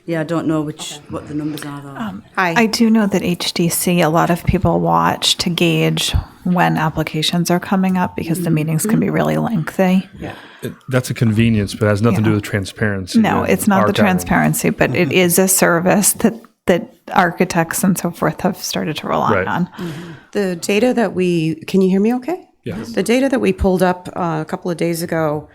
Yeah, I don't know what the numbers are though. I do know that HDC, a lot of people watch to gauge when applications are coming up because the meetings can be really lengthy. That's a convenience, but it has nothing to do with transparency. No, and it's not the archiving. transparency, but it is a service that architects and so forth have started to rely Right. on. The data that can you hear me okay? Yes. The data that we pulled up a couple of days ago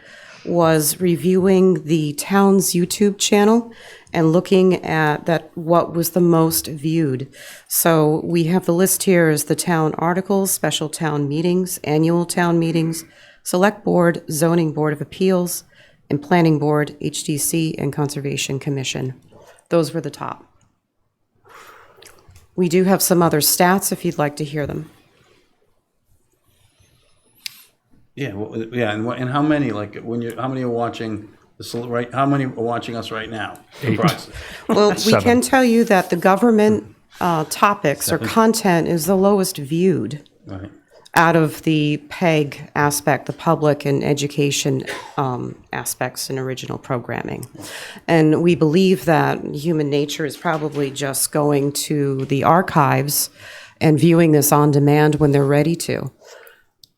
was reviewing the town's YouTube channel and looking at what was the most viewed. So we have the list here as the town articles, special town meetings, annual town meetings, select board, zoning board of appeals, and planning board, HDC, and conservation commission. Those were the top. We do have some other stats if you'd like to hear them. Yeah, and how many? Like how many are watching? How many are watching us right now? Approximately. Well, we 7. can tell you that the government topics or content is the lowest viewed Right. out of the PEG aspect, the public and education aspects in original programming. And we believe that human nature is probably just going to the archives and viewing this on demand when they're ready to.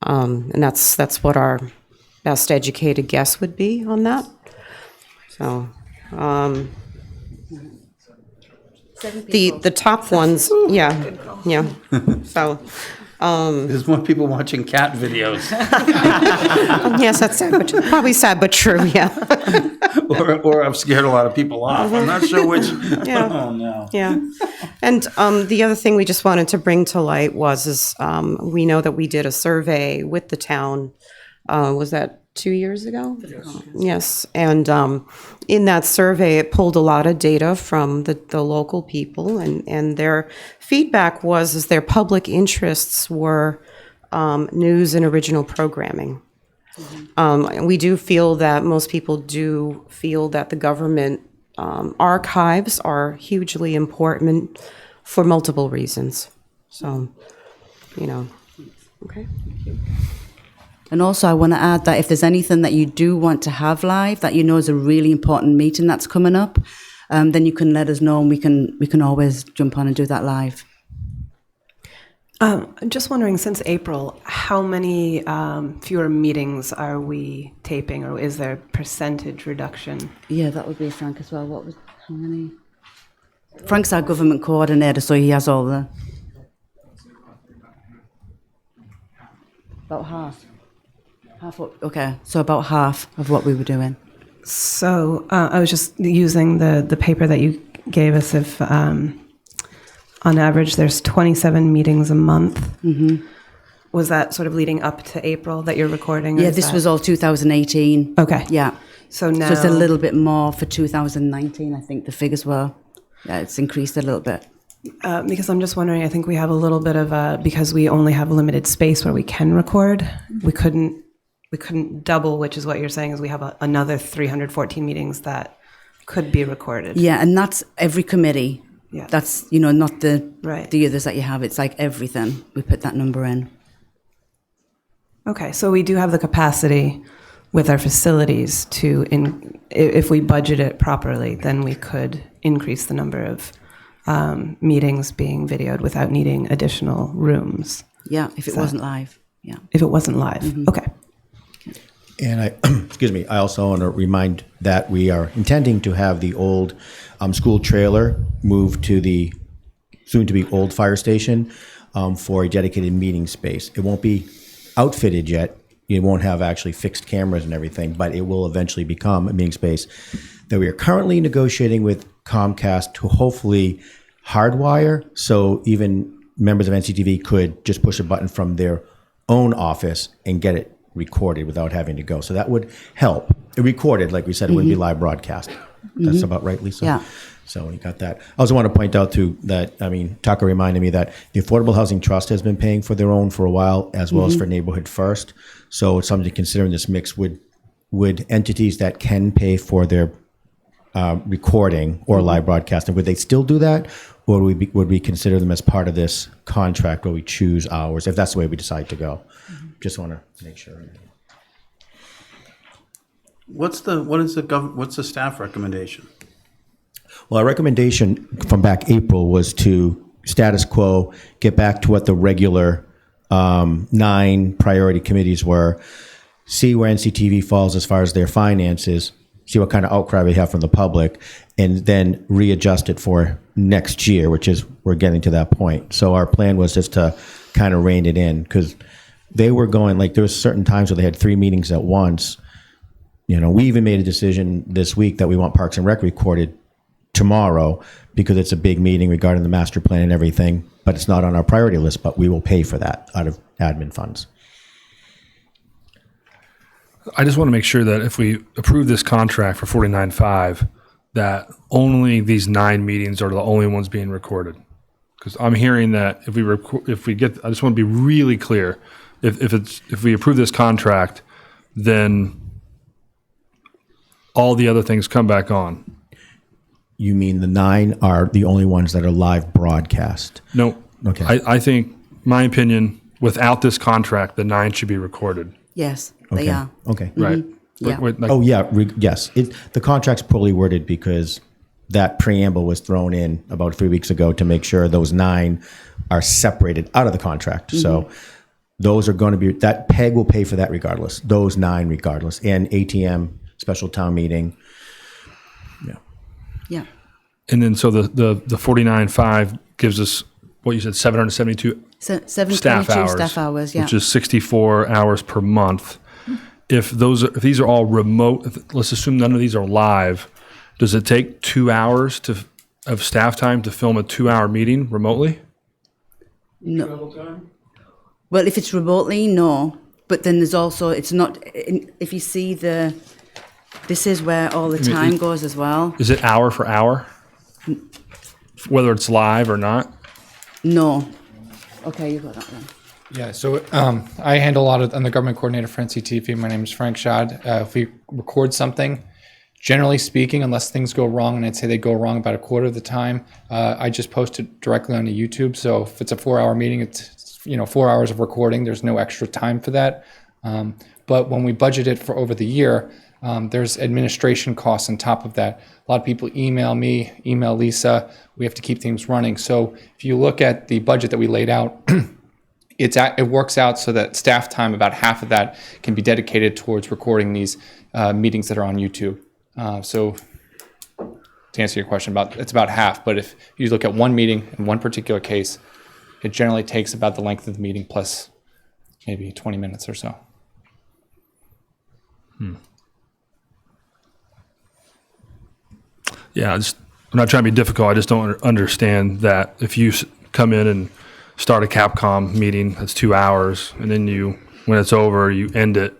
And that's what our best educated guess would be on that. So, the top ones, yeah. So, There's more people watching cat videos, yes, that's sad, but probably sad but true. Yeah, or I've scared a lot of people off. I'm not sure which. Yeah. Oh no. yeah. And the other thing we just wanted to bring to light is we know that we did a survey with the town. Was that 2 years ago? Yes. And in that survey, it pulled a lot of data from the local people, and their feedback was their public interests were news and original programming. We do feel that most people do feel that the government archives are hugely important for multiple reasons. So, okay. And also, I want to add that if there's anything that you do want to have live that you know is a really important meeting that's coming up, then you can let us know, and we can always jump on and do that live. Just wondering, since April, how many fewer meetings are we taping, or is there percentage reduction? Yeah, that would be Frank as well. How many? Frank's our government coordinator, so he has all the. About half. Okay, so about half of what we were doing. So I was just using the paper that you gave us. If on average there's 27 meetings a month, was that sort of leading up to April that you're recording? Yeah, this was all 2018. Okay. Yeah. So now So it's a little bit more for 2019, I think the figures were. Yeah, it's increased a little bit. Because I'm just wondering, I think we have a little bit of because we only have limited space where we can record, we couldn't we couldn't double, which is what you're saying, is we have another 314 meetings that could be recorded. Yeah, and that's every committee. Yeah. That's, you know, not the Right. the others that you have. It's like everything. We put that number in. Okay, so we do have the capacity with our facilities to, if we budget it properly, then we could increase the number of meetings being videoed without needing additional rooms. Yeah, if it wasn't live. Yeah. If it wasn't live. Okay. And I, excuse me, I also want to remind that we are intending to have the old school trailer moved to the soon-to-be old fire station for a dedicated meeting space. It won't be outfitted yet. It won't have actually fixed cameras and everything, but it will eventually become a meeting space that we are currently negotiating with Comcast to hopefully hardwire, so even members of NCTV could just push a button from their own office and get it recorded without having to go. So that would help. Recorded, like we said, it wouldn't be live broadcast. That's about right, Lisa? Yeah. So you got that. I also want to point out too that, I mean, Tucker reminded me that the Affordable Housing Trust has been paying for their own for a while, as well as for Neighborhood First. So it's something to consider in this mix. Would entities that can pay for their recording or live broadcasting, would they still do that? Or would we consider them as part of this contract where we choose hours, if that's the way we decide to go? Just want to make sure. What's the staff recommendation? Well, our recommendation from back April was to status quo, get back to what the regular 9 priority committees were, see where NCTV falls as far as their finances, see what kind of outcry we have from the public, and then readjust it for next year, which is, we're getting to that point. So our plan was just to kind of rein it in, because they were going, like, there was certain times where they had 3 meetings at once. You know, we even made a decision this week that we want Parks and Rec recorded tomorrow because it's a big meeting regarding the master plan and everything, but it's not on our priority list, but we will pay for that out of admin funds. I just want to make sure that if we approve this contract for 49.5, that only these 9 meetings are the only ones being recorded. Because I'm hearing that if we get, I just want to be really clear. If we approve this contract, then all the other things come back on. You mean the 9 are the only ones that are live broadcast? No. Okay. I think, my opinion, without this contract, the 9 should be recorded. Yes, Okay. they are. Okay. Right. Yeah. Oh, yeah, yes. The contract's poorly worded because that preamble was thrown in about 3 weeks ago to make sure those 9 are separated out of the contract. So those are going to be, that PEG will pay for that regardless, those 9 regardless, and ATM, special town meeting. Yeah. Yeah. And then so the 49.5 gives us what you said, 772 staff hours, yeah. which is 64 hours per month. If these are all remote, let's assume none of these are live, does it take 2 hours of staff time to film a 2-hour meeting remotely? No. Well, if it's remotely, no. But then there's also, it's not, if you see this is where all the time goes as well. Is it hour for hour? Whether it's live or not? No. Okay, you got that one. Yeah, so I handle a lot of, I'm the government coordinator for NCTV. My name is Frank Schad. If we record something, generally speaking, unless things go wrong, and I'd say they go wrong about a quarter of the time, I just post it directly onto YouTube. So if it's a 4-hour meeting, it's 4 hours of recording. There's no extra time for that. But when we budget it for over the year, there's administration costs on top of that. A lot of people email me, email Lisa. We have to keep things running. So if you look at the budget that we laid out, it works out so that staff time, about half of that, can be dedicated towards recording these meetings that are on YouTube. So to answer your question, it's about half. But if you look at one meeting in one particular case, it generally takes about the length of the meeting plus maybe 20 minutes or so. Yeah, I'm not trying to be difficult. I just don't understand that if you come in and start a Capcom meeting, that's 2 hours, and then when it's over, you end it,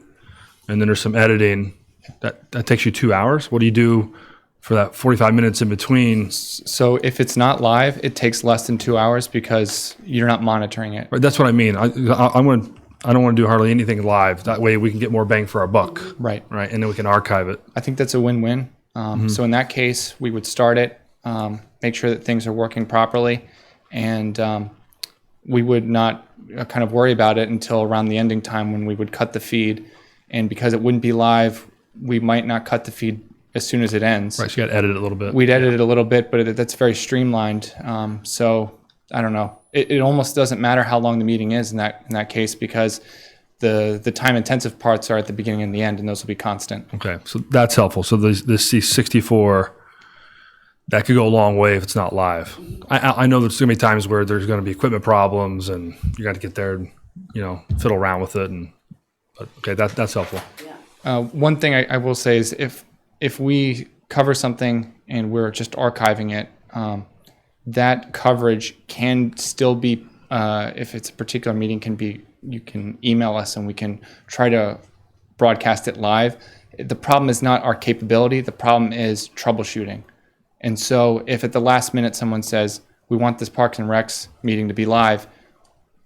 and then there's some editing. That takes you 2 hours. What do you do for that 45 minutes in between? So if it's not live, it takes less than 2 hours because you're not monitoring it. Right, that's what I mean. I'm going to I don't want to do hardly anything live. That way we can get more bang for our buck. Right. Right. And then we can archive it. I think that's a win-win. So in that case, we would start it, make sure that things are working properly, and we would not kind of worry about it until around the ending time when we would cut the feed. And because it wouldn't be live, we might not cut the feed as soon as it ends. Right. So you got to edit it a little bit. We'd edit it a little bit, but that's very streamlined. So I don't know. It almost doesn't matter how long the meeting is in that case, because the time intensive parts are at the beginning and the end, and those will be constant. Okay. So that's helpful. So this C64, that could go a long way if it's not live. I know there's going to be times where there's going to be equipment problems and you got to get there and, fiddle around with it. But okay, that's helpful. One thing I will say is if we cover something and we're just archiving it, that coverage can still be, if it's a particular meeting, you can email us and we can try to broadcast it live. The problem is not our capability. The problem is troubleshooting. And so if at the last minute someone says, we want this Parks and Recs meeting to be live,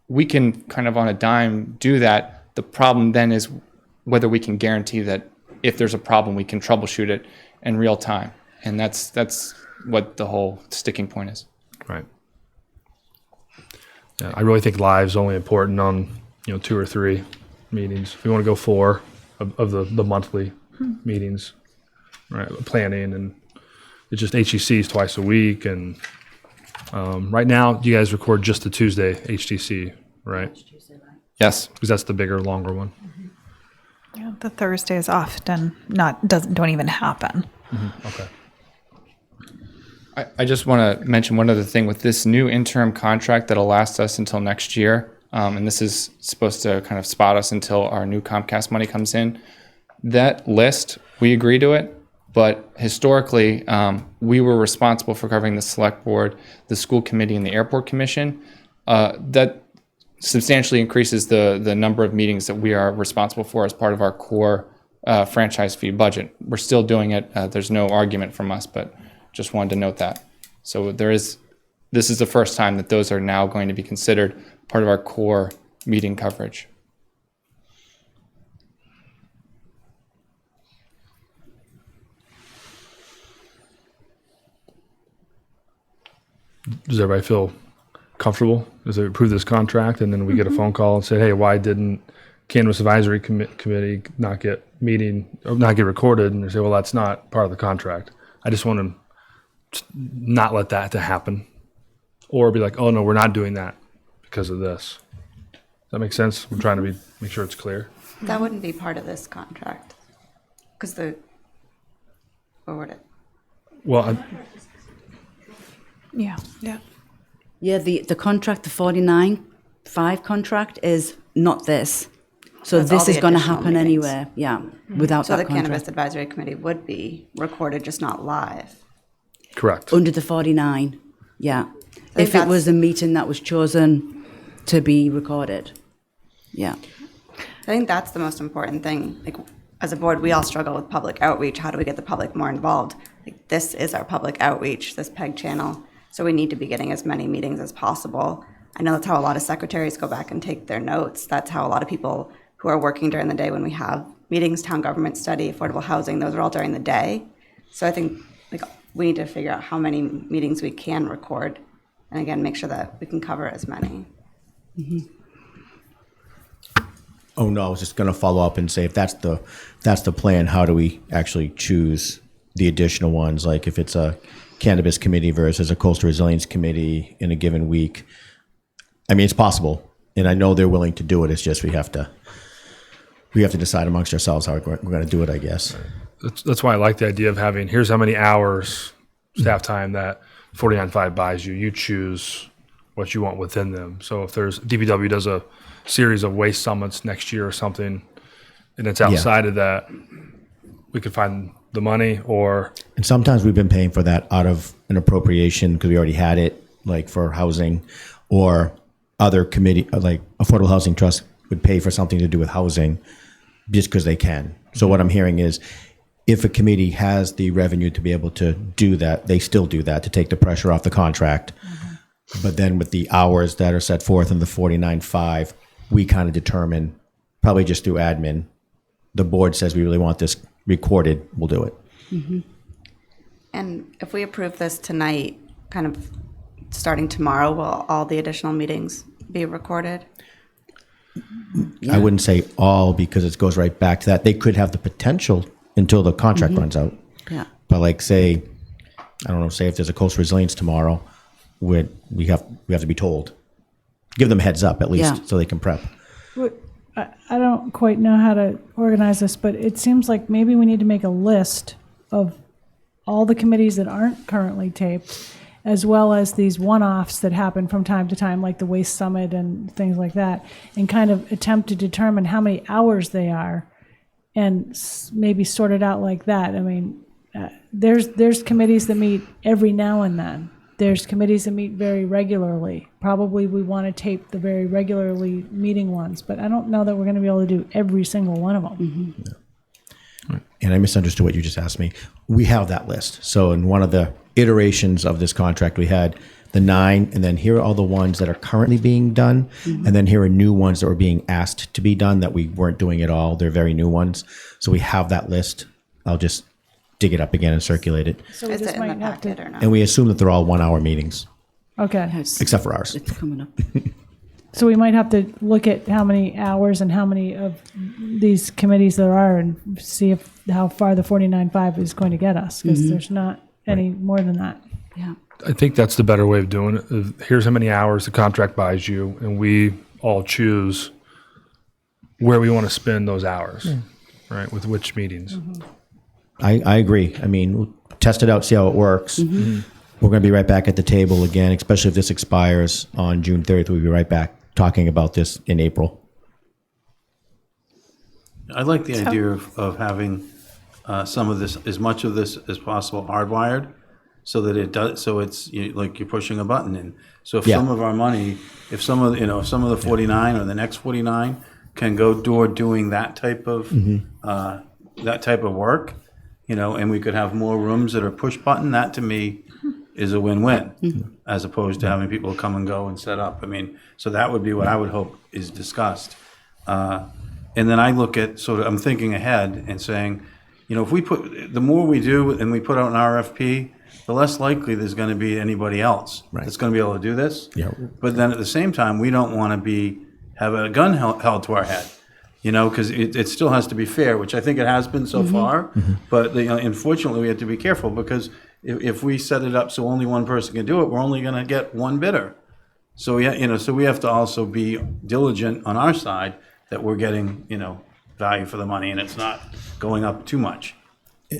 we can kind of on a dime do that. The problem then is whether we can guarantee that if there's a problem, we can troubleshoot it in real time. And that's what the whole sticking point is. Right. Yeah, I really think live's only important on 2 or 3 meetings. If we want to go 4 of the monthly meetings, right? Planning, and it's just HECs twice a week. And right now, you guys record just the Tuesday HTC, right? Yes, because that's the bigger, longer one. Yeah, the Thursdays often don't even happen. Okay. I just want to mention one other thing with this new interim contract that'll last us until next year. And this is supposed to kind of spot us until our new Comcast money comes in. That list, we agree to it, but historically, we were responsible for covering the select board, the school committee, and the airport commission. That substantially increases the number of meetings that we are responsible for as part of our core franchise fee budget. We're still doing it. There's no argument from us, but just wanted to note that. So this is the first time that those are now going to be considered part of our core meeting coverage. Does everybody feel comfortable as they approve this contract, and then we get a phone call and say, hey, why didn't Cannabis Advisory Committee not get recorded? And they say, well, that's not part of the contract. I just want to not let that to happen, or be like, oh no, we're not doing that because of this. Does that make sense? I'm trying to make sure it's clear. That wouldn't be part of this contract, because or would it? Well, Yeah. Yeah, the contract, the 49.5 contract is not this. So That's all this the is going to additional happen meetings. anywhere, yeah, without So that the Cannabis contract. Advisory Committee would be recorded, just not live. correct. Under the 49, yeah. think If it was that's- a meeting that was chosen to be recorded, yeah. I think that's the most important thing. Like, as a board, we all struggle with public outreach. How do we get the public more involved? Like, this is our public outreach, this PEG channel. So we need to be getting as many meetings as possible. I know that's how a lot of secretaries go back and take their notes. That's how a lot of people who are working during the day when we have meetings, town government study, affordable housing, those are all during the day. So I think we need to figure out how many meetings we can record, and again, make sure that we can cover as many. Oh, no, I was just going to follow up and say, if that's the plan, how do we actually choose the additional ones? Like if it's a cannabis committee versus a coastal resilience committee in a given week. I mean, it's possible, and I know they're willing to do it. It's just we have to decide amongst ourselves how we're going to do it, I guess. That's why I like the idea of having, here's how many hours staff time that 49.5 buys you. You choose what you want within them. So if DPW does a series of waste summits next year or something, and it's outside of that, we could find the money, or... And sometimes we've been paying for that out of an appropriation because we already had it, like for housing, or other committee, like Affordable Housing Trust would pay for something to do with housing just because they can. So what I'm hearing is, if a committee has the revenue to be able to do that, they still do that to take the pressure off the contract. But then with the hours that are set forth in the 49.5, we kind of determine, probably just through admin, the board says we really want this recorded, we'll do it. And if we approve this tonight, kind of starting tomorrow, will all the additional meetings be recorded? I wouldn't say all, because it goes right back to that. They could have the potential until the contract runs out. Yeah. But like, say, I don't know, say if there's a coastal resilience tomorrow, we have to be told. Give them a heads up at least, Yeah. so they can prep. I don't quite know how to organize this, but it seems like maybe we need to make a list of all the committees that aren't currently taped, as well as these one-offs that happen from time to time, like the Waste Summit and things like that, and kind of attempt to determine how many hours they are, and maybe sort it out like that. I mean, there's committees that meet every now and then. There's committees that meet very regularly. Probably we want to tape the very regularly meeting ones, but I don't know that we're going to be able to do every single one of them. And I misunderstood what you just asked me. We have that list. So in one of the iterations of this contract, we had the 9, and then here are all the ones that are currently being done, and then here are new ones that were being asked to be done that we weren't doing at all. They're very new ones. So we have that list. I'll just dig it up again and circulate it. So we Is just it in the might have packet to. or not? And we assume that they're all 1-hour meetings, Okay. except for ours. It's coming up. So we might have to look at how many hours and how many of these committees there are and see how far the 49.5 is going to get us, because there's not any more than that. Yeah. I think that's the better way of doing it. Here's how many hours the contract buys you, and we all choose where we want to spend those hours, right? With which meetings. I agree. I mean, we'll test it out, see how it works. We're going to be right back at the table again, especially if this expires on June 30th. We'll be right back talking about this in April. I like the idea of having some of this, as much of this as possible hardwired, so that it does, so it's like you're pushing a button in. So if Yeah. some of our money, if some of the 49 or the next 49 can go toward doing that type of work, and we could have more rooms that are push button, that to me is a win-win, as opposed to having people come and go and set up. I mean, so that would be what I would hope is discussed. And then I look at I'm thinking ahead and saying, if we the more we do and we put out an RFP, the less likely there's going to be anybody else that's going to be able to do this. Yeah. But then at the same time, we don't want to have a gun held to our head, because it still has to be fair, which I think it has been so far. But unfortunately, we have to be careful, because if we set it up so only one person can do it, we're only going to get one bidder. So we have to also be diligent on our side that we're getting, value for the money and it's not going up too much.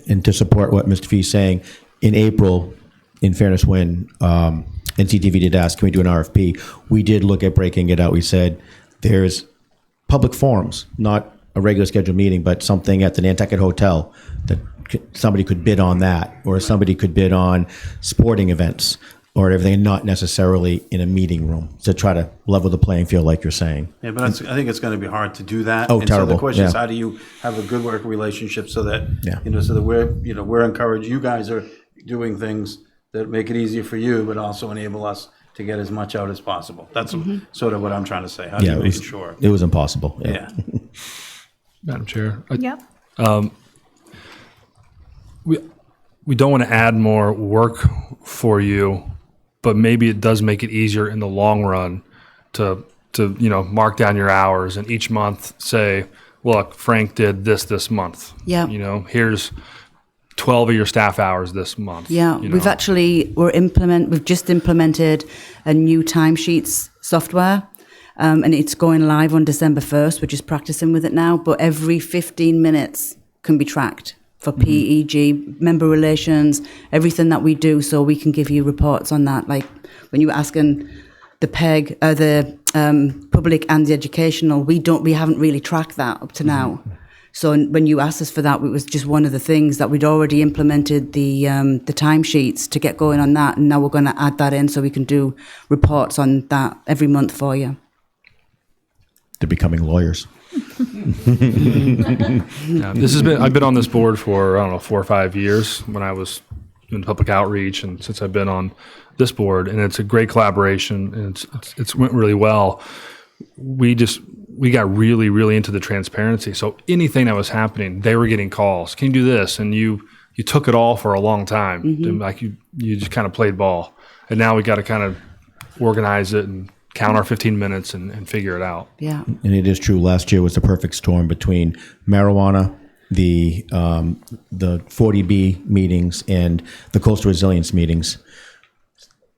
And to support what Mr. Fee's saying, in April, in fairness, when NCTV did ask, can we do an RFP? We did look at breaking it out. We said there's public forums, not a regular scheduled meeting, but something at the Nantucket Hotel that somebody could bid on that, or somebody could bid on sporting events or everything, not necessarily in a meeting room, to try to level the playing field, like you're saying. Yeah, but I think it's going to be hard to do that. Oh, And so terrible, the question is, yeah. how do you have a good working relationship so that, Yeah. so that we're encouraged, you guys are doing things that make it easier for you, but also enable us to get as much out as possible. That's sort of what I'm trying to say. How do you make sure? It was impossible. Yeah. Madam Chair, Yep. we don't want to add more work for you, but maybe it does make it easier in the long run to mark down your hours and each month say, look, Frank did this month. Yeah. Here's 12 of your staff hours this month. Yeah, we've just implemented a new timesheets software, and it's going live on December 1st. We're just practicing with it now, but every 15 minutes can be tracked for PEG, member relations, everything that we do, so we can give you reports on that. Like when you were asking the PEG, the public and the educational, we haven't really tracked that up to now. So when you asked us for that, it was just one of the things that we'd already implemented the timesheets to get going on that, and now we're going to add that in so we can do reports on that every month for you. They're becoming lawyers. Yeah, I've been on this board for, 4 or 5 years when I was in public outreach, and since I've been on this board, and it's a great collaboration, and it's went really well. we got really, really into the transparency. So anything that was happening, they were getting calls. Can you do this? And you took it all for a long time. And like you just kind of played ball. And now we got to kind of organize it and count our 15 minutes and figure it out. Yeah. And it is true. Last year was the perfect storm between marijuana, the 40B meetings, and the coastal resilience meetings.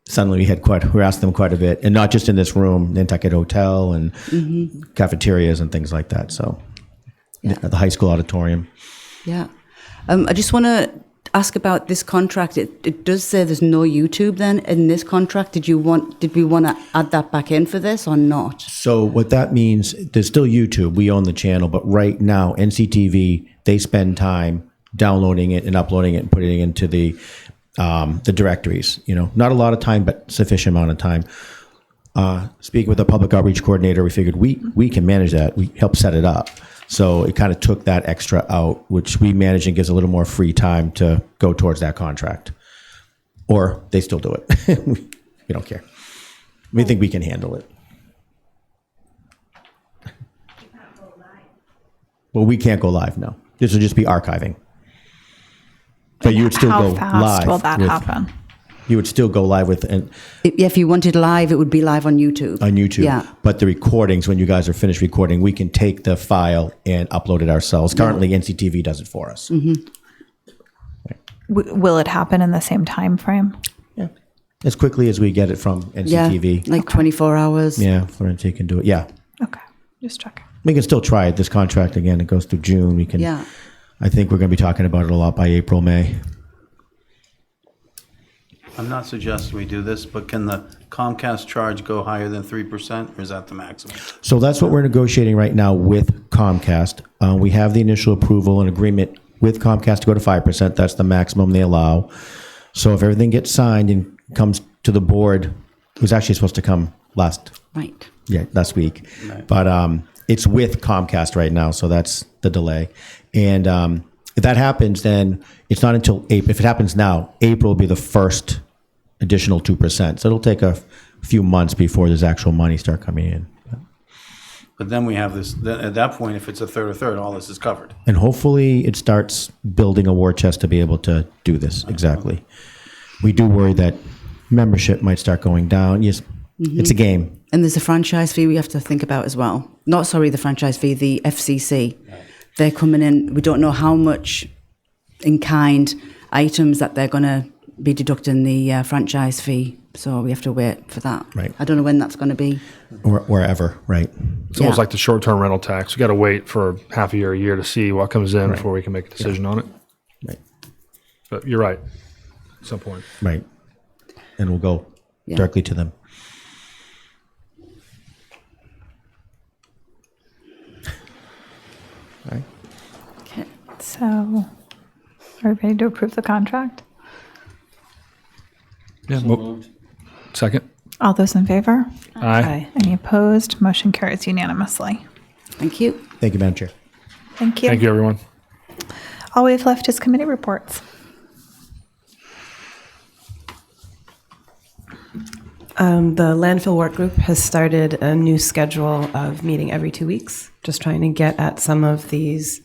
Suddenly we asked them quite a bit, and not just in this room, Nantucket Hotel and cafeterias and things like that. So the high school auditorium. Yeah. I just want to ask about this contract. It does say there's no YouTube then in this contract. Did we want to add that back in for this or not? So what that means, there's still YouTube. We own the channel, but right now NCTV, they spend time downloading it and uploading it and putting it into the directories. Not a lot of time, but sufficient amount of time. Speaking with the public outreach coordinator, we figured we can manage that. We helped set it up. So it kind of took that extra out, which we manage and gives a little more free time to go towards that contract. Or they still do it. We don't care. We think we can handle it. Well, we can't go live, no. This will just be archiving. But you would still go live. How fast will that happen? You would still go live with If you wanted live, it would be live on YouTube. on YouTube. Yeah. But the recordings, when you guys are finished recording, we can take the file and upload it ourselves. Currently, NCTV does it for us. Will it happen in the same time frame? Yeah. As quickly as we get it from NCTV. Yeah, like 24 hours. Yeah, Florence can do it. Yeah. Okay, just checking. We can still try it. This contract, again, it goes through June. We can. Yeah. I think we're going to be talking about it a lot by April, May. I'm not suggesting we do this, but can the Comcast charge go higher than 3%, or is that the maximum? So that's what we're negotiating right now with Comcast. We have the initial approval and agreement with Comcast to go to 5%. That's the maximum they allow. So if everything gets signed and comes to the board, it was actually supposed to come last week. Right. But it's with Comcast right now, so that's the delay. And if that happens, then it's not until April. If it happens now, April will be the first additional 2%. So it'll take a few months before there's actual money start coming in. But then we have this, at that point, if it's a third, all this is covered. And hopefully it starts building a war chest to be able to do this. Exactly. We do worry that membership might start going down. Yes, it's a game. And there's a franchise fee we have to think about as well. The franchise fee, the FCC. Right. They're coming in. We don't know how much in kind items that they're going to be deducting the franchise fee. So we have to wait for that. Right. I don't know when that's going to be. Or wherever, right. It's almost like the short-term rental tax. We got to wait for half a year, a year to see what comes in before we can make a decision on it. Right. But you're right. At some point. Right. And we'll go directly to them. All right. Okay, so are we ready to approve the contract? Yeah. Second. All those in favor? Aye. Any opposed? Motion carries unanimously. Thank you. Thank you, Madam Chair. Thank you. Thank you, everyone. All we have left is committee reports. The landfill work group has started a new schedule of meeting every 2 weeks, just trying to get at some of these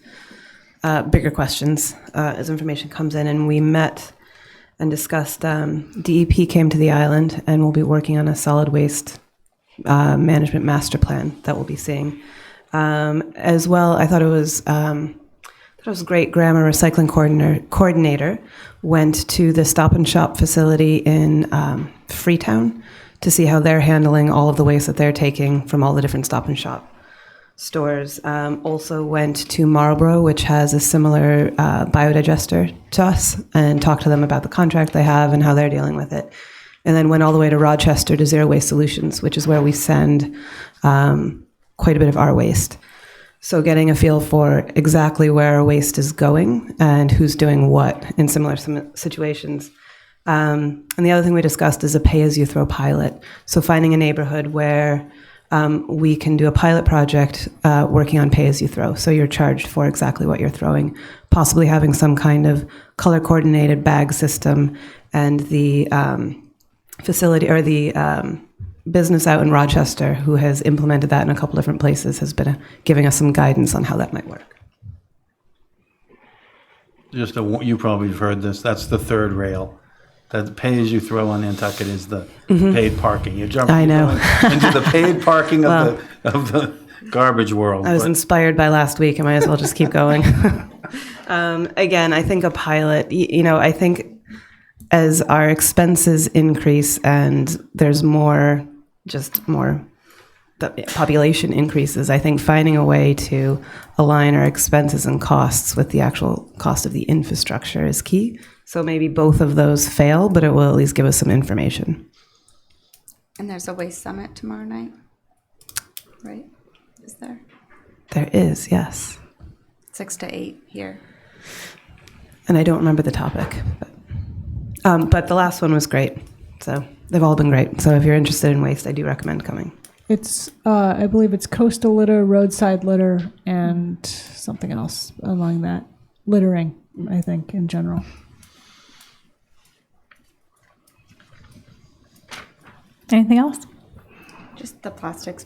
bigger questions as information comes in. And we met and discussed, DEP came to the island and we'll be working on a solid waste management master plan that we'll be seeing. As well, I thought it was great. Grammar recycling coordinator went to the Stop and Shop facility in Freetown to see how they're handling all of the waste that they're taking from all the different Stop and Shop stores. Also went to Marlborough, which has a similar biodigester to us, and talked to them about the contract they have and how they're dealing with it. And then went all the way to Rochester to Zero Waste Solutions, which is where we send quite a bit of our waste. So getting a feel for exactly where our waste is going and who's doing what in similar situations. And the other thing we discussed is a pay-as-you-throw pilot. So finding a neighborhood where we can do a pilot project working on pay-as-you-throw. So you're charged for exactly what you're throwing, possibly having some kind of color-coordinated bag system, and the facility or the business out in Rochester who has implemented that in a couple different places has been giving us some guidance on how that might work. Just you probably have heard this. That's the third rail. That pay as you throw on Nantucket is the paid parking. You jump I know. into the paid parking of the garbage world. I was inspired by last week. I might as well just keep going. Again, I think a pilot, I think as our expenses increase and there's the population increases, I think finding a way to align our expenses and costs with the actual cost of the infrastructure is key. So maybe both of those fail, but it will at least give us some information. And there's a waste summit tomorrow night, right? Is there? There is, yes. 6 to 8 here. And I don't remember the topic, but the last one was great. So they've all been great. So if you're interested in waste, I do recommend coming. It's, I believe it's coastal litter, roadside litter, and something else along that. Littering, I think, in general. Anything else? Just the plastics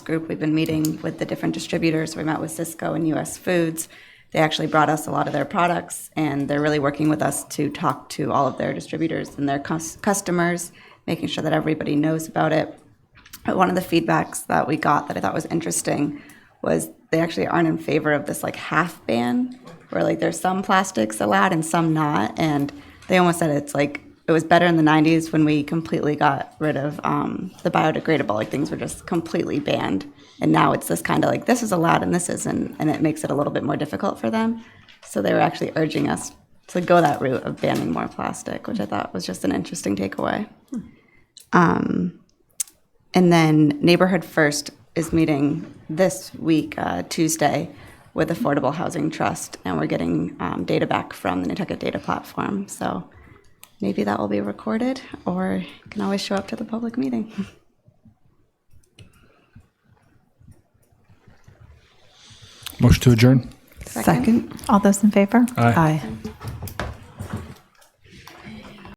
group. We've been meeting with the different distributors. We met with Cisco and US Foods. They actually brought us a lot of their products, and they're really working with us to talk to all of their distributors and their customers, making sure that everybody knows about it. But one of the feedbacks that we got that I thought was interesting was they actually aren't in favor of this like half ban, where like there's some plastics allowed and some not. And they almost said it's like, it was better in the 90s when we completely got rid of the biodegradable, like things were just completely banned. And now it's this kind of like, this is allowed and this isn't, and it makes it a little bit more difficult for them. So they were actually urging us to go that route of banning more plastic, which I thought was just an interesting takeaway. And then Neighborhood First is meeting this week, Tuesday, with Affordable Housing Trust, and we're getting data back from the Nantucket Data Platform. So maybe that will be recorded, or you can always show up to the public meeting. Motion to adjourn. Second. All those in favor? Aye. Aye.